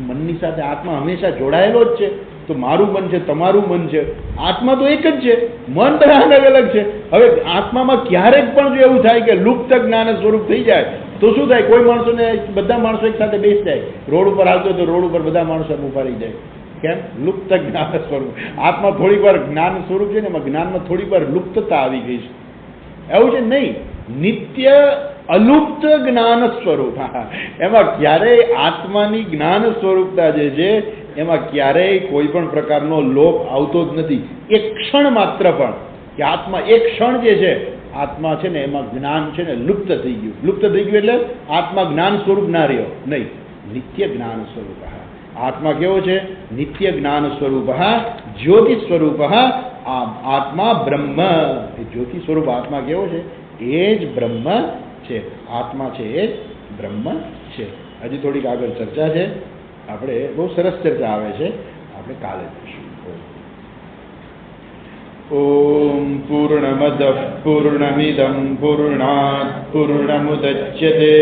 મનની સાથે આત્મા હંમેશા જોડાયેલો જ છે. તો મારું મન છે, તમારું મન છે, આત્મા તો એક જ છે, મન બધા અલગ અલગ છે. હવે આત્મામાં ક્યારેક પણ જો એવું થાય કે લુપ્ત જ્ઞાન સ્વરૂપ થઈ જાય તો શું થાય? કોઈ માણસોને, બધા માણસો એક સાથે બેસી જાય, રોડ ઉપર આવતો તો રોડ ઉપર બધા માણસો ઉભા રહી જાય. કેમ? લુપ્ત જ્ઞાન સ્વરૂપ. આત્મા થોડીક વાર જ્ઞાન સ્વરૂપ છે ને, એમાં જ્ઞાનમાં થોડીક વાર લુપ્તતા આવી ગઈ છે. એવું છે નહીં, નિત્ય અલુપ્ત જ્ઞાન સ્વરૂપ. એમાં ક્યારેય આત્માની જ્ઞાન સ્વરૂપતા જે છે એમાં ક્યારેય કોઈ પણ પ્રકારનો લોપ આવતો જ નથી, એક ક્ષણ માત્ર પણ. કે આત્મા એક ક્ષણ જે છે, આત્મા છે ને એમાં જ્ઞાન છે ને લુપ્ત થઈ ગયું. લુપ્ત થઈ ગયું એટલે આત્મા જ્ઞાન સ્વરૂપ ના રહ્યો નહીં, નિત્ય જ્ઞાન સ્વરૂપ. આત્મા કેવો છે? નિત્ય જ્ઞાન સ્વરૂપ, જ્યોતિ સ્વરૂપ. આત્મા બ્રહ્મ, એ જ્યોતિ સ્વરૂપ આત્મા કેવો છે? એ જ બ્રહ્મ છે. આત્મા છે એ જ બ્રહ્મ છે. હજી થોડીક આગળ ચર્ચા છે, આપણે બહુ સરસ ચર્ચા આવે છે, આપણે કાલે જોઈશું. ઓમ પૂર્ણમદ પૂર્ણમિદં પૂર્ણાત પૂર્ણમુદચ્યતે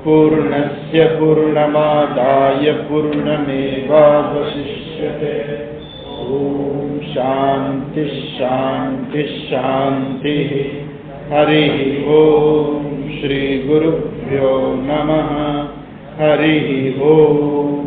પૂર્ણસ્ય પૂર્ણમાદાય પૂર્ણમેવાવશિષ્યતે. ઓમ શાંતિ શાંતિ શાંતિ. હરિ ઓમ શ્રી ગુરુભ્યો નમઃ. હરિ ઓમ.